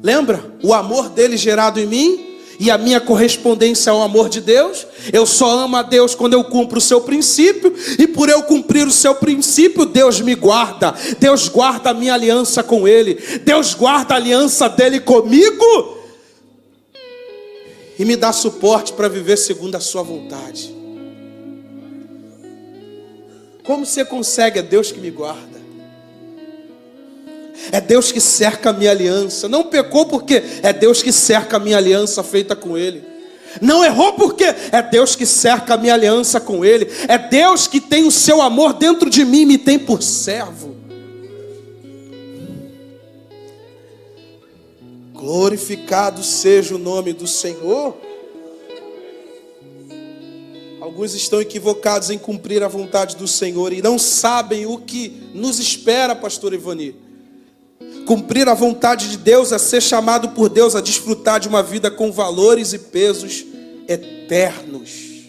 Lembra? O amor dele gerado em mim. E a minha correspondência ao amor de Deus. Eu só amo a Deus quando eu cumpro o seu princípio. E por eu cumprir o seu princípio, Deus me guarda. Deus guarda a minha aliança com Ele. Deus guarda a aliança dele comigo. E me dá suporte para viver segundo a sua vontade. Como você consegue? É Deus que me guarda. É Deus que cerca a minha aliança. Não pecou porque é Deus que cerca a minha aliança feita com Ele. Não errou porque é Deus que cerca a minha aliança com Ele. É Deus que tem o seu amor dentro de mim e me tem por servo. Glorificado seja o nome do Senhor. Alguns estão equivocados em cumprir a vontade do Senhor e não sabem o que nos espera, pastor Ivani. Cumprir a vontade de Deus é ser chamado por Deus a desfrutar de uma vida com valores e pesos eternos.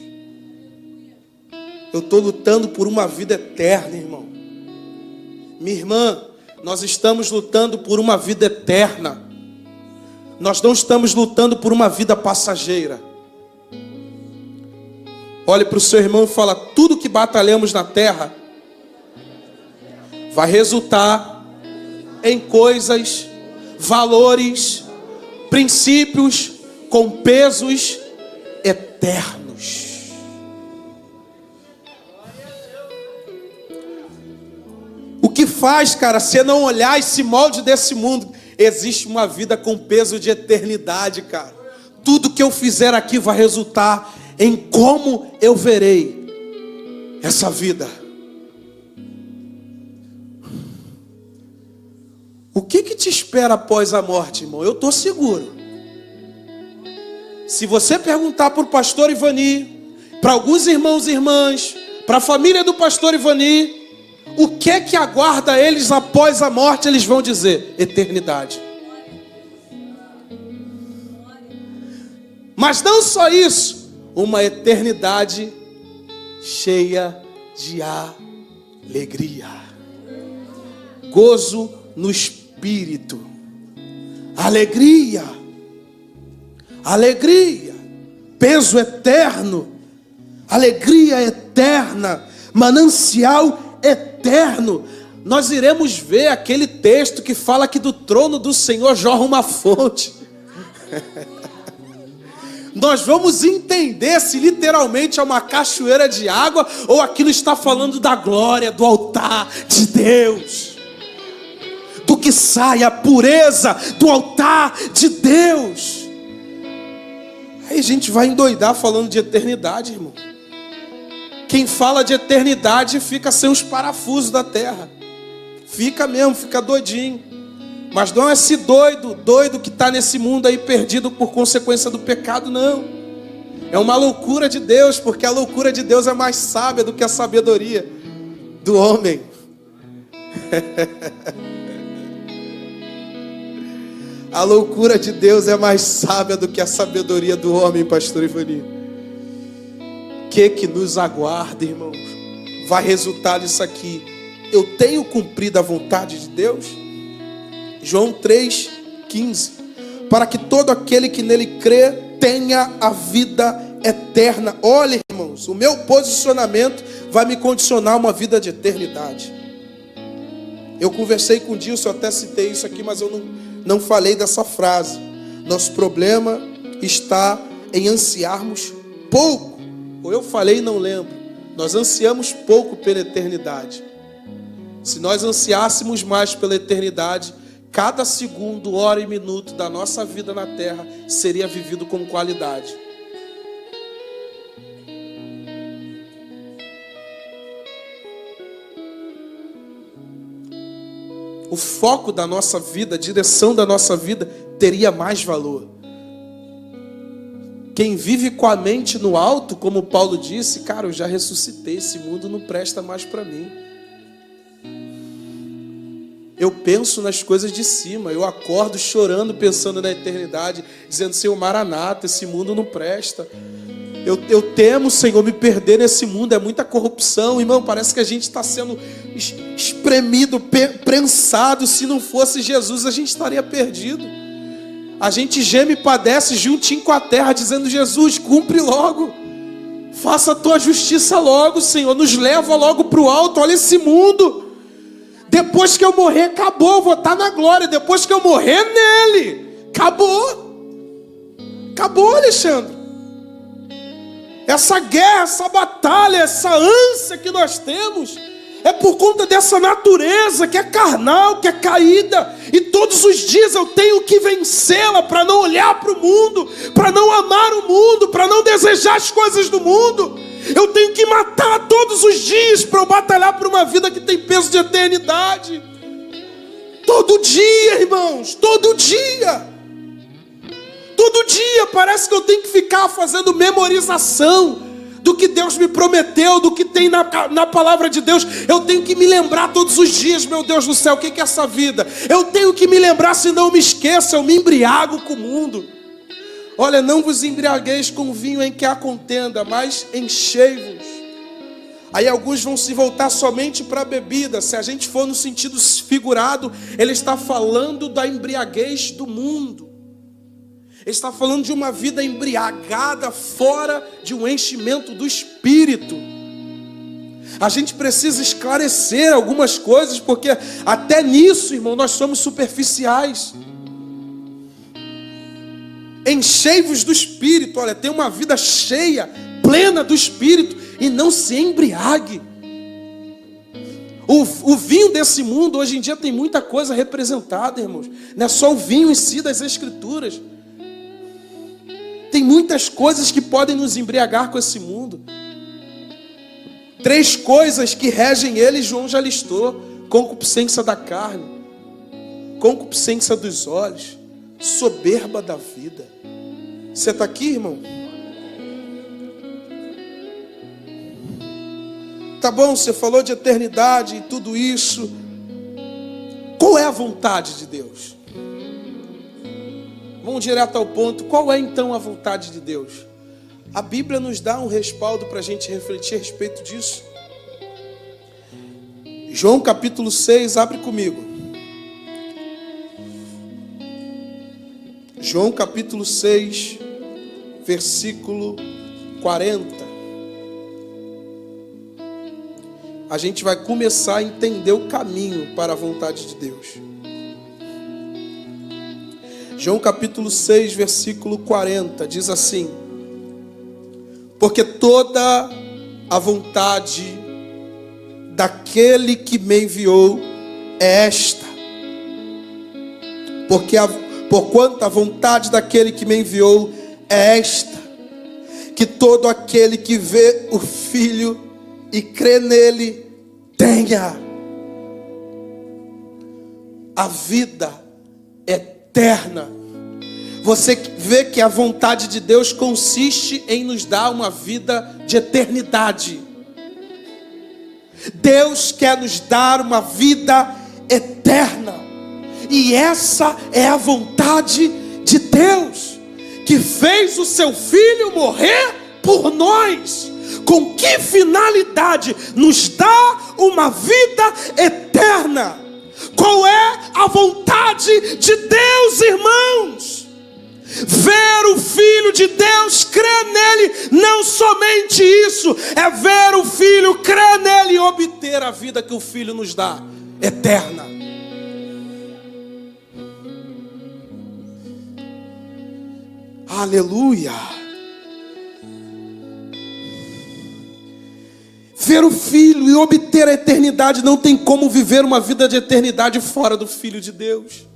Eu estou lutando por uma vida eterna, irmão. Minha irmã, nós estamos lutando por uma vida eterna. Nós não estamos lutando por uma vida passageira. Olhe para o seu irmão e fala: tudo que batalhamos na terra vai resultar em coisas, valores, princípios com pesos eternos. O que faz, cara, você não olhar esse molde desse mundo? Existe uma vida com peso de eternidade, cara. Tudo que eu fizer aqui vai resultar em como eu verei essa vida. O que te espera após a morte, irmão? Eu estou seguro. Se você perguntar para o pastor Ivani, para alguns irmãos e irmãs, para a família do pastor Ivani, o que aguarda eles após a morte, eles vão dizer: eternidade. Mas não só isso, uma eternidade cheia de alegria. gozo no Espírito, alegria, alegria, peso eterno, alegria eterna, manancial eterno. Nós iremos ver aquele texto que fala que do trono do Senhor jorra uma fonte. Nós vamos entender se literalmente é uma cachoeira de água ou aquilo está falando da glória, do altar de Deus. Do que sai a pureza do altar de Deus. Aí a gente vai endoidar falando de eternidade, irmão. Quem fala de eternidade fica sem os parafusos da terra. Fica mesmo, fica doidinho. Mas não é esse doido que está nesse mundo aí perdido por consequência do pecado, não. É uma loucura de Deus, porque a loucura de Deus é mais sábia do que a sabedoria do homem. A loucura de Deus é mais sábia do que a sabedoria do homem, pastor Ivani. O que nos aguarda, irmãos? Vai resultar nisso aqui. Eu tenho cumprido a vontade de Deus? João 3,15. Para que todo aquele que nele crê tenha a vida eterna. Olha, irmãos, o meu posicionamento vai me condicionar a uma vida de eternidade. Eu conversei com o Dilson, eu até citei isso aqui, mas eu não falei dessa frase. Nosso problema está em ansiarmos pouco. Ou eu falei e não lembro. Nós ansiamos pouco pela eternidade. Se nós ansiássemos mais pela eternidade, cada segundo, hora e minuto da nossa vida na terra seria vivido com qualidade. O foco da nossa vida, a direção da nossa vida teria mais valor. Quem vive com a mente no alto, como Paulo disse, cara, eu já ressuscitei, esse mundo não presta mais para mim. Eu penso nas coisas de cima, eu acordo chorando, pensando na eternidade, dizendo, Senhor, Maranata, esse mundo não presta. Eu temo, Senhor, me perder nesse mundo, é muita corrupção, irmão, parece que a gente está sendo espremido, prensado. Se não fosse Jesus, a gente estaria perdido. A gente geme e padece juntinho com a terra, dizendo, Jesus, cumpre logo, faça a tua justiça logo, Senhor, nos leva logo para o alto, olha esse mundo. Depois que eu morrer, acabou, eu vou estar na glória. Depois que eu morrer nele, acabou. Acabou, Alexandre. Essa guerra, essa batalha, essa ânsia que nós temos é por conta dessa natureza que é carnal, que é caída. E todos os dias eu tenho que vencê-la para não olhar para o mundo, para não amar o mundo, para não desejar as coisas do mundo. Eu tenho que matar todos os dias para eu batalhar por uma vida que tem peso de eternidade. Todo dia, irmãos, todo dia. Todo dia parece que eu tenho que ficar fazendo memorização do que Deus me prometeu, do que tem na palavra de Deus. Eu tenho que me lembrar todos os dias, meu Deus do céu, o que é essa vida? Eu tenho que me lembrar, senão eu me esqueço, eu me embriago com o mundo. Olha, não vos embriagueis com vinho em que há contenda, mas enchei-vos. Aí alguns vão se voltar somente para a bebida. Se a gente for no sentido figurado, ele está falando da embriaguez do mundo. Ele está falando de uma vida embriagada fora de um enchimento do Espírito. A gente precisa esclarecer algumas coisas, porque até nisso, irmão, nós somos superficiais. Enchei-vos do Espírito. Olha, tem uma vida cheia, plena do Espírito, e não se embriague. O vinho desse mundo, hoje em dia, tem muita coisa representada, irmãos. Não é só o vinho em si das Escrituras. Tem muitas coisas que podem nos embriagar com esse mundo. 3 coisas que regem ele, João já listou: concupiscência da carne, concupiscência dos olhos, soberba da vida. Você está aqui, irmão? Tá bom, você falou de eternidade e tudo isso. Qual é a vontade de Deus? Vamos direto ao ponto. Qual é então a vontade de Deus? A Bíblia nos dá um respaldo para a gente refletir a respeito disso. João capítulo 6, abre comigo. João capítulo 6, versículo 40. A gente vai começar a entender o caminho para a vontade de Deus. João capítulo 6, versículo 40, diz assim: porque toda a vontade daquele que me enviou é esta. Porquanto a vontade daquele que me enviou é esta, que todo aquele que vê o Filho e crê nele tenha a vida eterna. Você vê que a vontade de Deus consiste em nos dar uma vida de eternidade. Deus quer nos dar uma vida eterna, e essa é a vontade de Deus, que fez o seu Filho morrer por nós. Com que finalidade? Nos dá uma vida eterna. Qual é a vontade de Deus, irmãos? Ver o Filho de Deus, crer nele. Não somente isso, é ver o Filho, crer nele e obter a vida que o Filho nos dá, eterna. Aleluia. Ver o Filho e obter a eternidade. Não tem como viver uma vida de eternidade fora do Filho de Deus.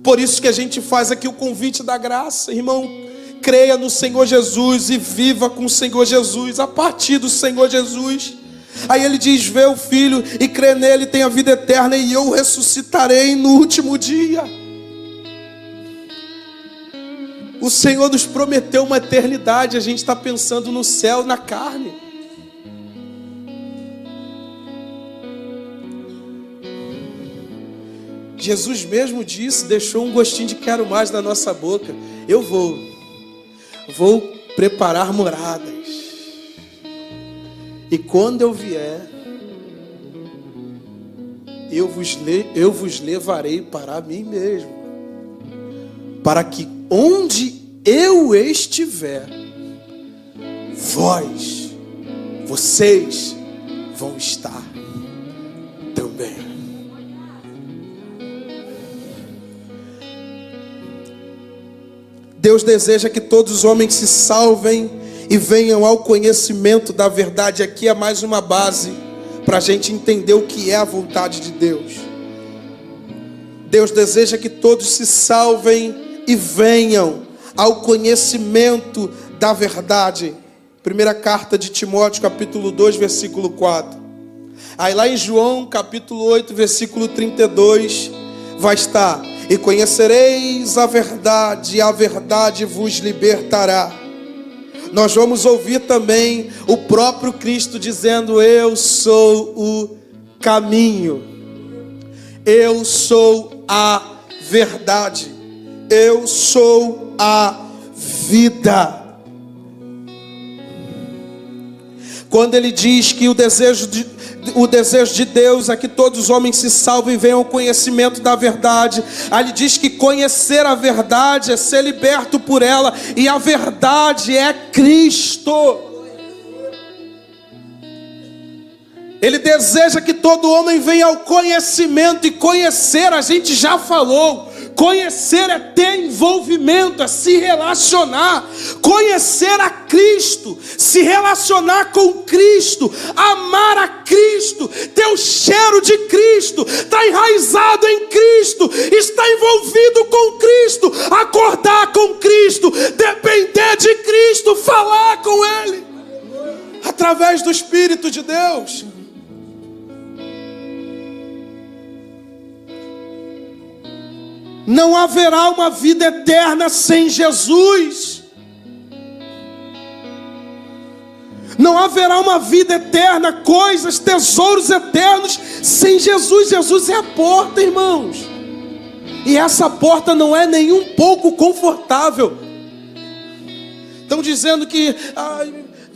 Por isso que a gente faz aqui o convite da graça. Irmão, creia no Senhor Jesus e viva com o Senhor Jesus, a partir do Senhor Jesus. Aí ele diz: vê o Filho e crê nele, tem a vida eterna, e eu ressuscitarei no último dia. O Senhor nos prometeu uma eternidade. A gente está pensando no céu, na carne. Jesus mesmo disse, deixou um gostinho de quero mais na nossa boca. Eu vou preparar moradas. E quando eu vier, eu vos levarei para mim mesmo, para que onde eu estiver, vocês vão estar também. Deus deseja que todos os homens se salvem e venham ao conhecimento da verdade. Aqui é mais uma base para a gente entender o que é a vontade de Deus. Deus deseja que todos se salvem e venham ao conhecimento da verdade. Primeira carta de Timóteo, capítulo 2, versículo 4. Aí lá em João, capítulo 8, versículo 32, vai estar: e conhecereis a verdade vos libertará. Nós vamos ouvir também o próprio Cristo dizendo: eu sou o caminho, eu sou a verdade, eu sou a vida. Quando ele diz que o desejo de Deus é que todos os homens se salvem e venham ao conhecimento da verdade, aí ele diz que conhecer a verdade é ser liberto por ela, e a verdade é Cristo. Ele deseja que todo homem venha ao conhecimento, e conhecer, a gente já falou, conhecer é ter envolvimento, é se relacionar. Conhecer a Cristo, se relacionar com Cristo, amar a Cristo, ter o cheiro de Cristo, estar enraizado em Cristo, estar envolvido com Cristo, acordar com Cristo, depender de Cristo, falar com Ele, através do Espírito de Deus. Não haverá uma vida eterna sem Jesus. Não haverá uma vida eterna, coisas, tesouros eternos sem Jesus. Jesus é a porta, irmãos. E essa porta não é nem um pouco confortável. Estão dizendo que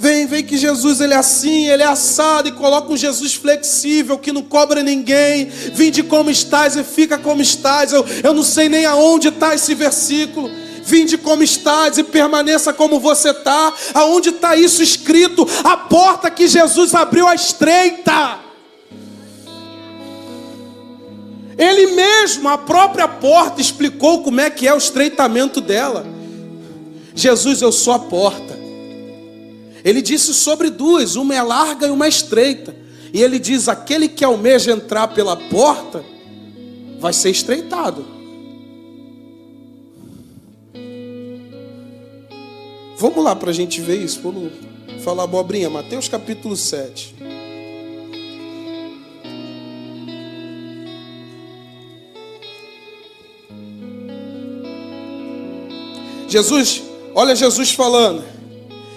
Vem que Jesus ele é assim, ele é assado, e coloca um Jesus flexível que não cobra ninguém. Vinde como estás e fica como estás. Eu não sei nem aonde está esse versículo. Vinde como estás e permaneça como você está. Aonde está isso escrito? A porta que Jesus abriu é estreita. Ele mesmo, a própria porta, explicou como é que é o estreitamento dela. Jesus, eu sou a porta. Ele disse sobre duas, uma é larga e uma é estreita. E ele diz, aquele que almeja entrar pela porta, vai ser estreitado. Vamos lá para a gente ver isso, vamos falar abobrinha. Mateus capítulo 7. Jesus, olha Jesus falando.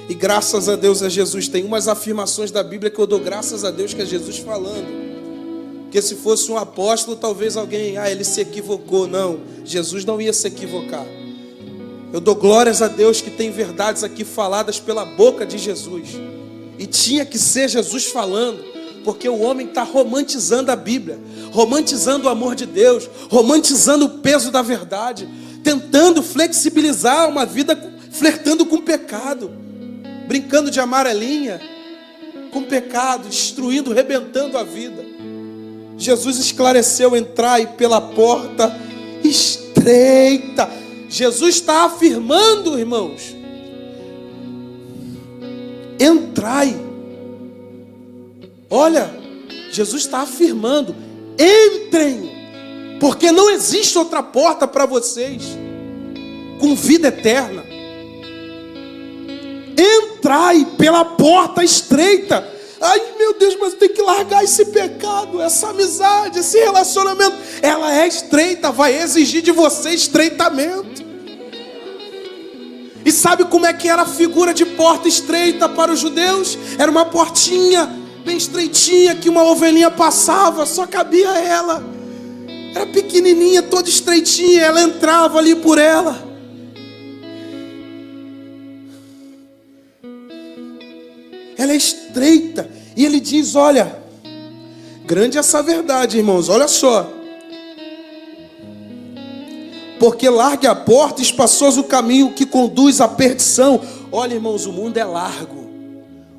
E graças a Deus é Jesus. Tem umas afirmações da Bíblia que eu dou graças a Deus que é Jesus falando. Porque se fosse um apóstolo, talvez alguém, ele se equivocou. Não, Jesus não ia se equivocar. Eu dou glórias a Deus que tem verdades aqui faladas pela boca de Jesus. E tinha que ser Jesus falando, porque o homem está romantizando a Bíblia, romantizando o amor de Deus, romantizando o peso da verdade, tentando flexibilizar uma vida, flertando com o pecado, brincando de amarelinha com o pecado, destruindo, rebentando a vida. Jesus esclareceu, entrai pela porta estreita. Jesus está afirmando, irmãos, entrai. Olha, Jesus está afirmando, entrem, porque não existe outra porta para vocês com vida eterna. Entrai pela porta estreita. Ai meu Deus, mas tem que largar esse pecado, essa amizade, esse relacionamento. Ela é estreita, vai exigir de você estreitamento. E sabe como é que era a figura de porta estreita para os judeus? Era uma portinha bem estreitinha que uma ovelhinha passava, só cabia ela. Era pequenininha, toda estreitinha, ela entrava ali por ela. Ela é estreita. E ele diz, olha, grande essa verdade, irmãos, olha só. Porque larga a porta, espaçoso o caminho que conduz à perdição. Olha, irmãos, o mundo é largo.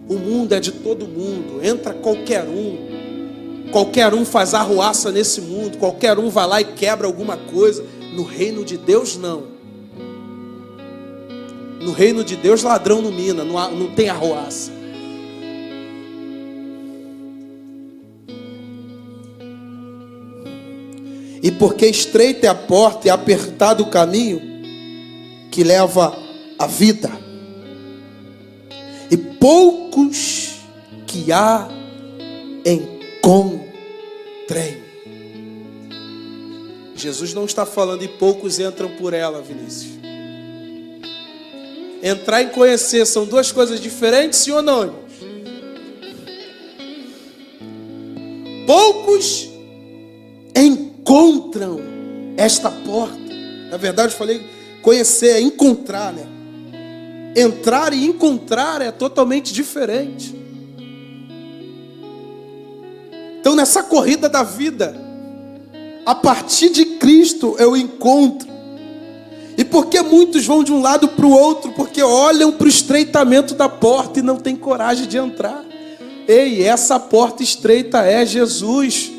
O mundo é de todo mundo. Entra qualquer um. Qualquer um faz arruaça nesse mundo. Qualquer um vai lá e quebra alguma coisa. No reino de Deus, não. No reino de Deus, ladrão não mina, não tem arruaça. E porque estreita é a porta e apertado o caminho que leva à vida, e poucos que há encontrem. Jesus não está falando e poucos entram por ela, Vinícius. Entrar e conhecer são duas coisas diferentes, sim ou não, irmãos? Poucos encontram esta porta. Na verdade eu falei conhecer, é encontrar, né? Entrar e encontrar é totalmente diferente. Então nessa corrida da vida, a partir de Cristo eu encontro. E por que muitos vão de um lado para o outro? Porque olham para o estreitamento da porta e não têm coragem de entrar. Ei, essa porta estreita é Jesus.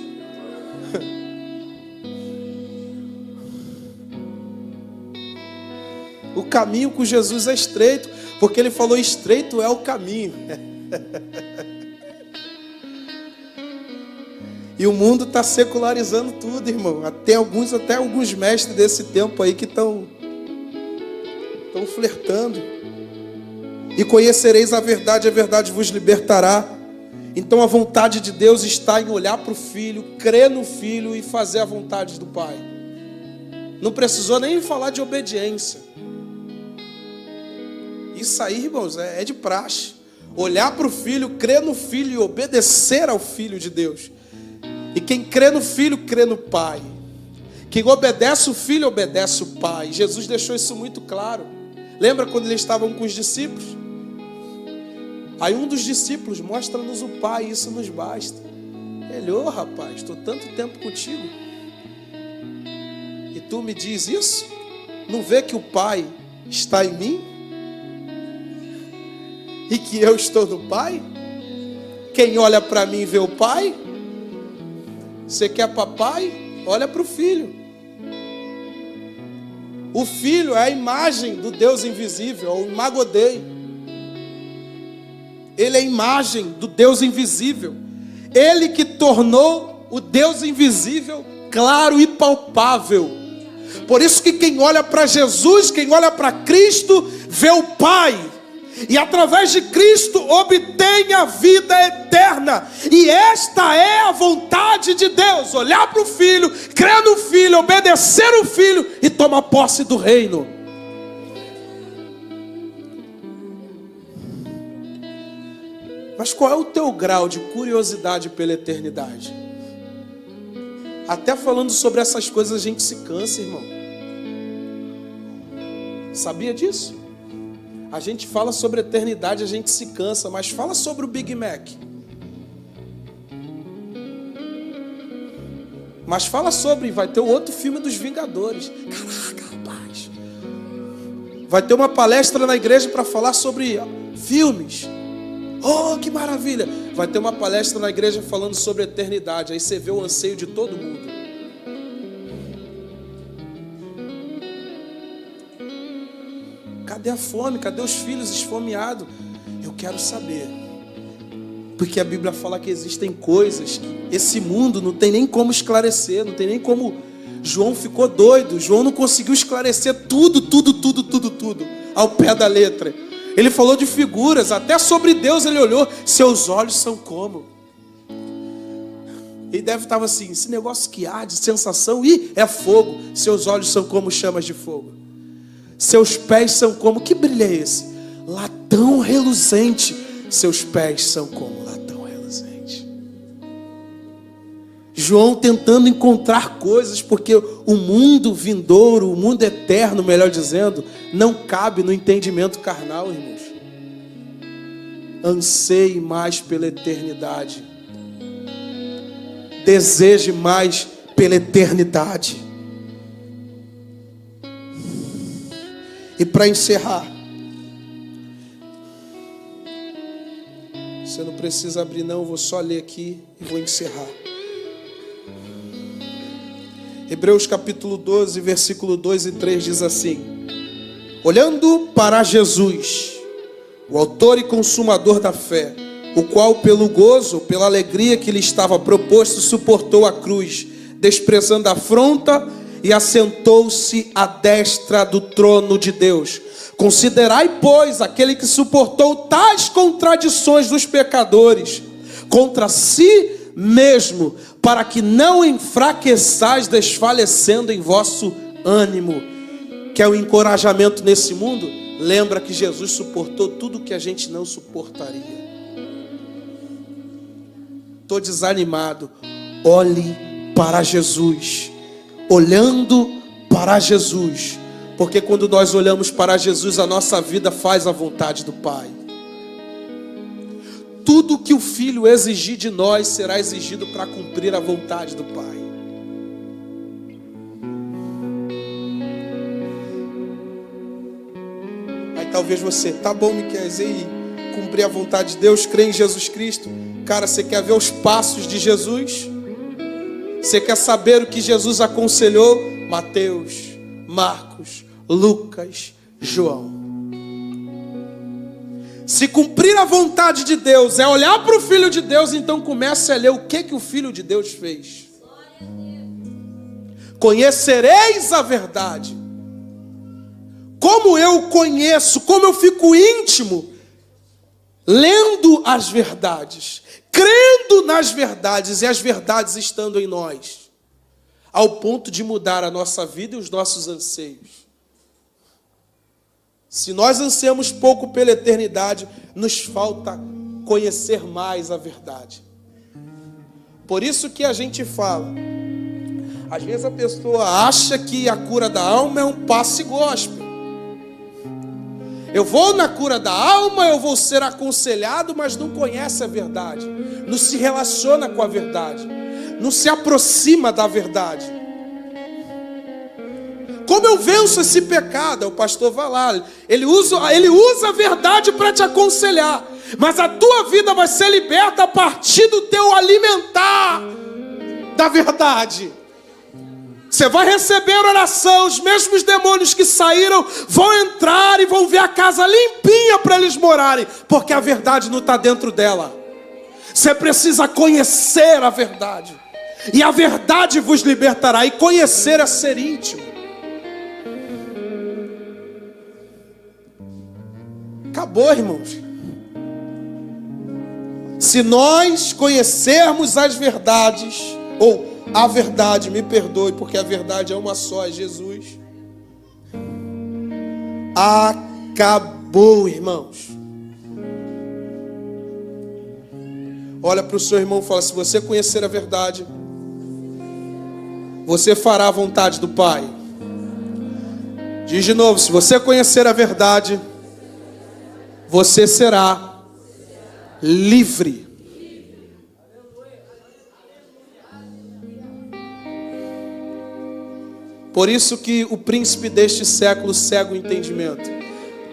O caminho com Jesus é estreito, porque ele falou estreito é o caminho. E o mundo está secularizando tudo, irmão. Até alguns mestres desse tempo aí que estão flertando. E conhecereis a verdade vos libertará. Então a vontade de Deus está em olhar para o Filho, crer no Filho e fazer a vontade do Pai. Não precisou nem falar de obediência. Isso aí, irmãos, é de praxe. Olhar para o Filho, crer no Filho e obedecer ao Filho de Deus. E quem crê no Filho, crê no Pai. Quem obedece o Filho, obedece o Pai. Jesus deixou isso muito claro. Lembra quando eles estavam com os discípulos? Aí um dos discípulos: mostra-nos o Pai, isso nos basta. Ele: ô rapaz, estou tanto tempo contigo e tu me diz isso? Não vê que o Pai está em mim? E que eu estou no Pai? Quem olha para mim vê o Pai? Você quer papai? Olha para o Filho. O Filho é a imagem do Deus invisível, o Imago Dei. Ele é a imagem do Deus invisível. Ele que tornou o Deus invisível claro e palpável. Por isso que quem olha para Jesus, quem olha para Cristo, vê o Pai. E através de Cristo obtém a vida eterna. E esta é a vontade de Deus: olhar para o Filho, crer no Filho, obedecer o Filho e tomar posse do reino. Mas qual é o teu grau de curiosidade pela eternidade? Até falando sobre essas coisas a gente se cansa, irmão. Sabia disso? A gente fala sobre eternidade, a gente se cansa, mas fala sobre o Big Mac. Mas fala sobre, vai ter o outro filme dos Vingadores. Caraca, rapaz. Vai ter uma palestra na igreja para falar sobre filmes. Oh, que maravilha. Vai ter uma palestra na igreja falando sobre eternidade. Aí você vê o anseio de todo mundo. Cadê a fome? Cadê os filhos esfomeados? Eu quero saber. Porque a Bíblia fala que existem coisas que esse mundo não tem nem como esclarecer, não tem nem como. João ficou doido. João não conseguiu esclarecer tudo ao pé da letra. Ele falou de figuras, até sobre Deus ele olhou. Seus olhos são como? Ele deve estar assim: esse negócio que há de sensação, é fogo. Seus olhos são como chamas de fogo. Seus pés são como, que brilho é esse? Latão reluzente. Seus pés são como latão reluzente. João tentando encontrar coisas, porque o mundo vindouro, o mundo eterno, melhor dizendo, não cabe no entendimento carnal, irmãos. Anseie mais pela eternidade. Deseje mais pela eternidade. E para encerrar, você não precisa abrir não, eu vou só ler aqui e vou encerrar. Hebreus capítulo 12, versículo 2 e 3 diz assim: olhando para Jesus, o autor e consumador da fé, o qual pelo gozo, pela alegria que lhe estava proposto, suportou a cruz, desprezando a afronta, e assentou-se à destra do trono de Deus. Considerai, pois, aquele que suportou tais contradições dos pecadores contra si mesmo, para que não enfraqueçais, desfalecendo em vosso ânimo. Quer um encorajamento nesse mundo? Lembra que Jesus suportou tudo que a gente não suportaria. Estou desanimado. Olhe para Jesus. Olhando para Jesus, porque quando nós olhamos para Jesus, a nossa vida faz a vontade do Pai. Tudo que o Filho exigir de nós será exigido para cumprir a vontade do Pai. Aí talvez você, tá bom, Miquel, e aí, cumprir a vontade de Deus, crer em Jesus Cristo. Cara, você quer ver os passos de Jesus? Você quer saber o que Jesus aconselhou? Mateus, Marcos, Lucas, João. Se cumprir a vontade de Deus é olhar para o Filho de Deus, então comece a ler o que o Filho de Deus fez. Conhecereis a verdade. Como eu conheço, como eu fico íntimo, lendo as verdades, crendo nas verdades e as verdades estando em nós, ao ponto de mudar a nossa vida e os nossos anseios. Se nós ansiamos pouco pela eternidade, nos falta conhecer mais a verdade. Por isso que a gente fala, às vezes a pessoa acha que a cura da alma é um passe gospel. Eu vou na cura da alma, eu vou ser aconselhado, mas não conhece a verdade. Não se relaciona com a verdade. Não se aproxima da verdade. Como eu venço esse pecado? O pastor vai lá, ele usa a verdade para te aconselhar. Mas a tua vida vai ser liberta a partir do teu alimentar da verdade. Você vai receber oração, os mesmos demônios que saíram vão entrar e vão ver a casa limpinha para eles morarem, porque a verdade não está dentro dela. Você precisa conhecer a verdade, e a verdade vos libertará, e conhecer é ser íntimo. Acabou, irmãos. Se nós conhecermos as verdades, ou a verdade, me perdoe, porque a verdade é uma só, é Jesus. Acabou, irmãos. Olha para o seu irmão e fala: se você conhecer a verdade, você fará a vontade do Pai. Diz de novo: se você conhecer a verdade, você será livre. Por isso que o príncipe deste século cega o entendimento.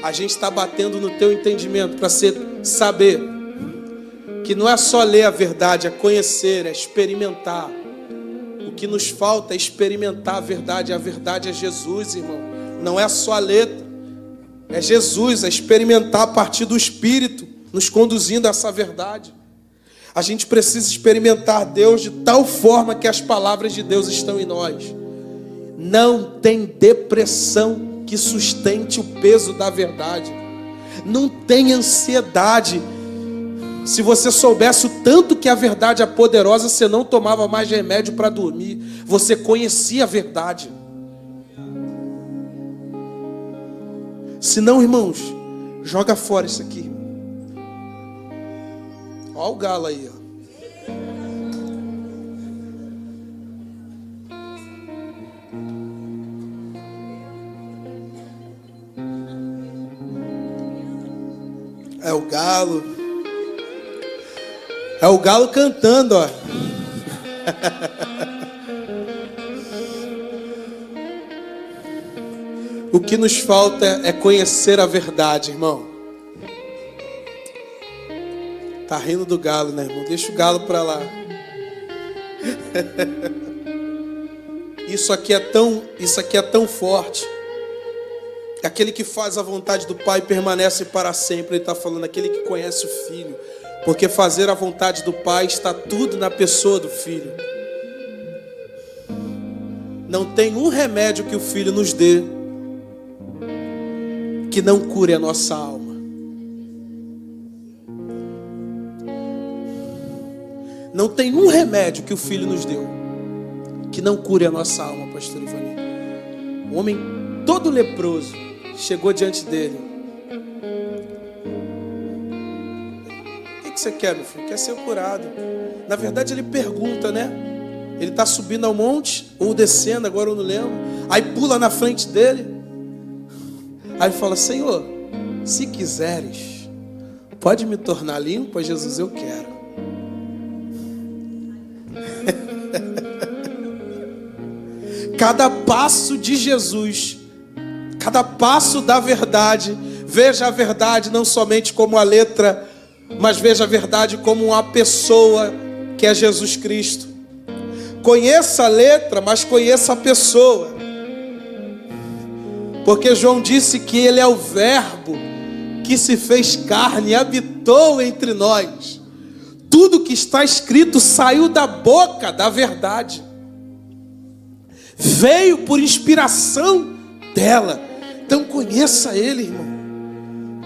A gente está batendo no teu entendimento para saber que não é só ler a verdade, é conhecer, é experimentar. O que nos falta é experimentar a verdade. A verdade é Jesus, irmão. Não é só a letra. É Jesus, é experimentar a partir do Espírito, nos conduzindo a essa verdade. A gente precisa experimentar Deus de tal forma que as palavras de Deus estão em nós. Não tem depressão que sustente o peso da verdade. Não tem ansiedade. Se você soubesse o tanto que a verdade é poderosa, você não tomava mais remédio para dormir. Você conhecia a verdade. Se não, irmãos, joga fora isso aqui. Olha o galo aí, ó. É o galo. É o galo cantando, ó. O que nos falta é conhecer a verdade, irmão. Tá rindo do galo, né, irmão? Deixa o galo para lá. Isso aqui é tão forte. Aquele que faz a vontade do Pai permanece para sempre. Ele está falando, aquele que conhece o Filho. Porque fazer a vontade do Pai está tudo na pessoa do Filho. Não tem um remédio que o Filho nos dê que não cure a nossa alma. Não tem um remédio que o Filho nos deu que não cure a nossa alma, pastor Ivani. Um homem todo leproso chegou diante dele. O que você quer, meu filho? Quer ser curado. Na verdade ele pergunta, né? Ele está subindo ao monte ou descendo, agora eu não lembro. Aí pula na frente dele. Aí fala: Senhor, se quiseres, pode me tornar limpo? Jesus, eu quero. Cada passo de Jesus, cada passo da verdade, veja a verdade não somente como a letra, mas veja a verdade como uma pessoa, que é Jesus Cristo. Conheça a letra, mas conheça a pessoa. Porque João disse que Ele é o Verbo que se fez carne e habitou entre nós. Tudo que está escrito saiu da boca da verdade. Veio por inspiração dela. Então conheça Ele, irmão.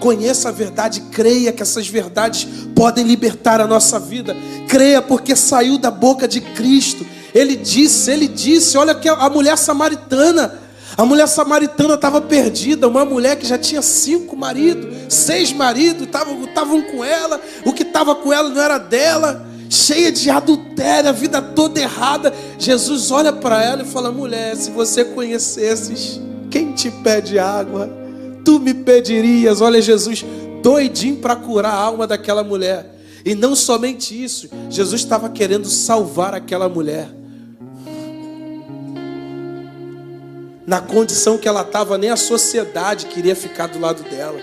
Conheça a verdade, creia que essas verdades podem libertar a nossa vida. Creia porque saiu da boca de Cristo. Ele disse, olha que a mulher samaritana estava perdida. Uma mulher que já tinha 5 maridos, 6 maridos, estavam com ela. O que estava com ela não era dela. Cheia de adultério, a vida toda errada. Jesus olha para ela e fala: mulher, se você conhecesses quem te pede água, tu me pedirias? Olha, Jesus doidinho para curar a alma daquela mulher. E não somente isso, Jesus estava querendo salvar aquela mulher. Na condição que ela estava, nem a sociedade queria ficar do lado dela.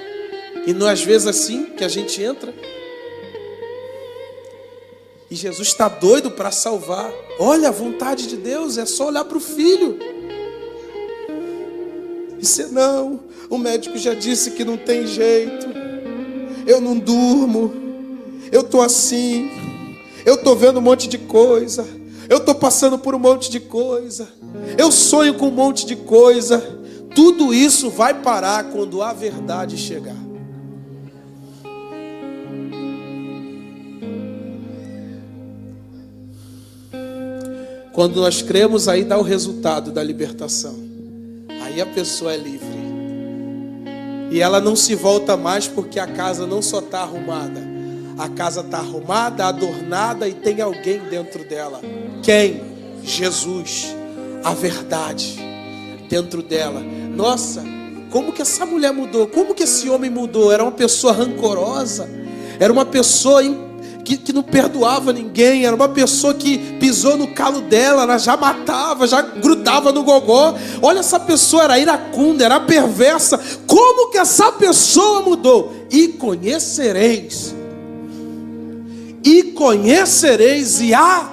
E não é às vezes assim que a gente entra. E Jesus está doido para salvar. Olha, a vontade de Deus é só olhar para o filho. E se não, o médico já disse que não tem jeito. Eu não durmo. Eu estou assim. Eu estou vendo um monte de coisa. Eu estou passando por um monte de coisa. Eu sonho com um monte de coisa. Tudo isso vai parar quando a verdade chegar. Quando nós cremos, aí dá o resultado da libertação. Aí a pessoa é livre. E ela não se volta mais porque a casa não só está arrumada. A casa está arrumada, adornada e tem alguém dentro dela. Quem? Jesus. A verdade dentro dela. Nossa, como que essa mulher mudou? Como que esse homem mudou? Era uma pessoa rancorosa. Era uma pessoa que não perdoava ninguém. Era uma pessoa que pisou no calo dela, ela já matava, já grudava no gogó. Olha, essa pessoa era iracunda, era perversa. Como que essa pessoa mudou? E conhecereis e a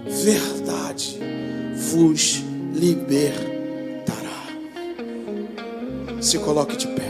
verdade vos libertará. Se coloque de pé.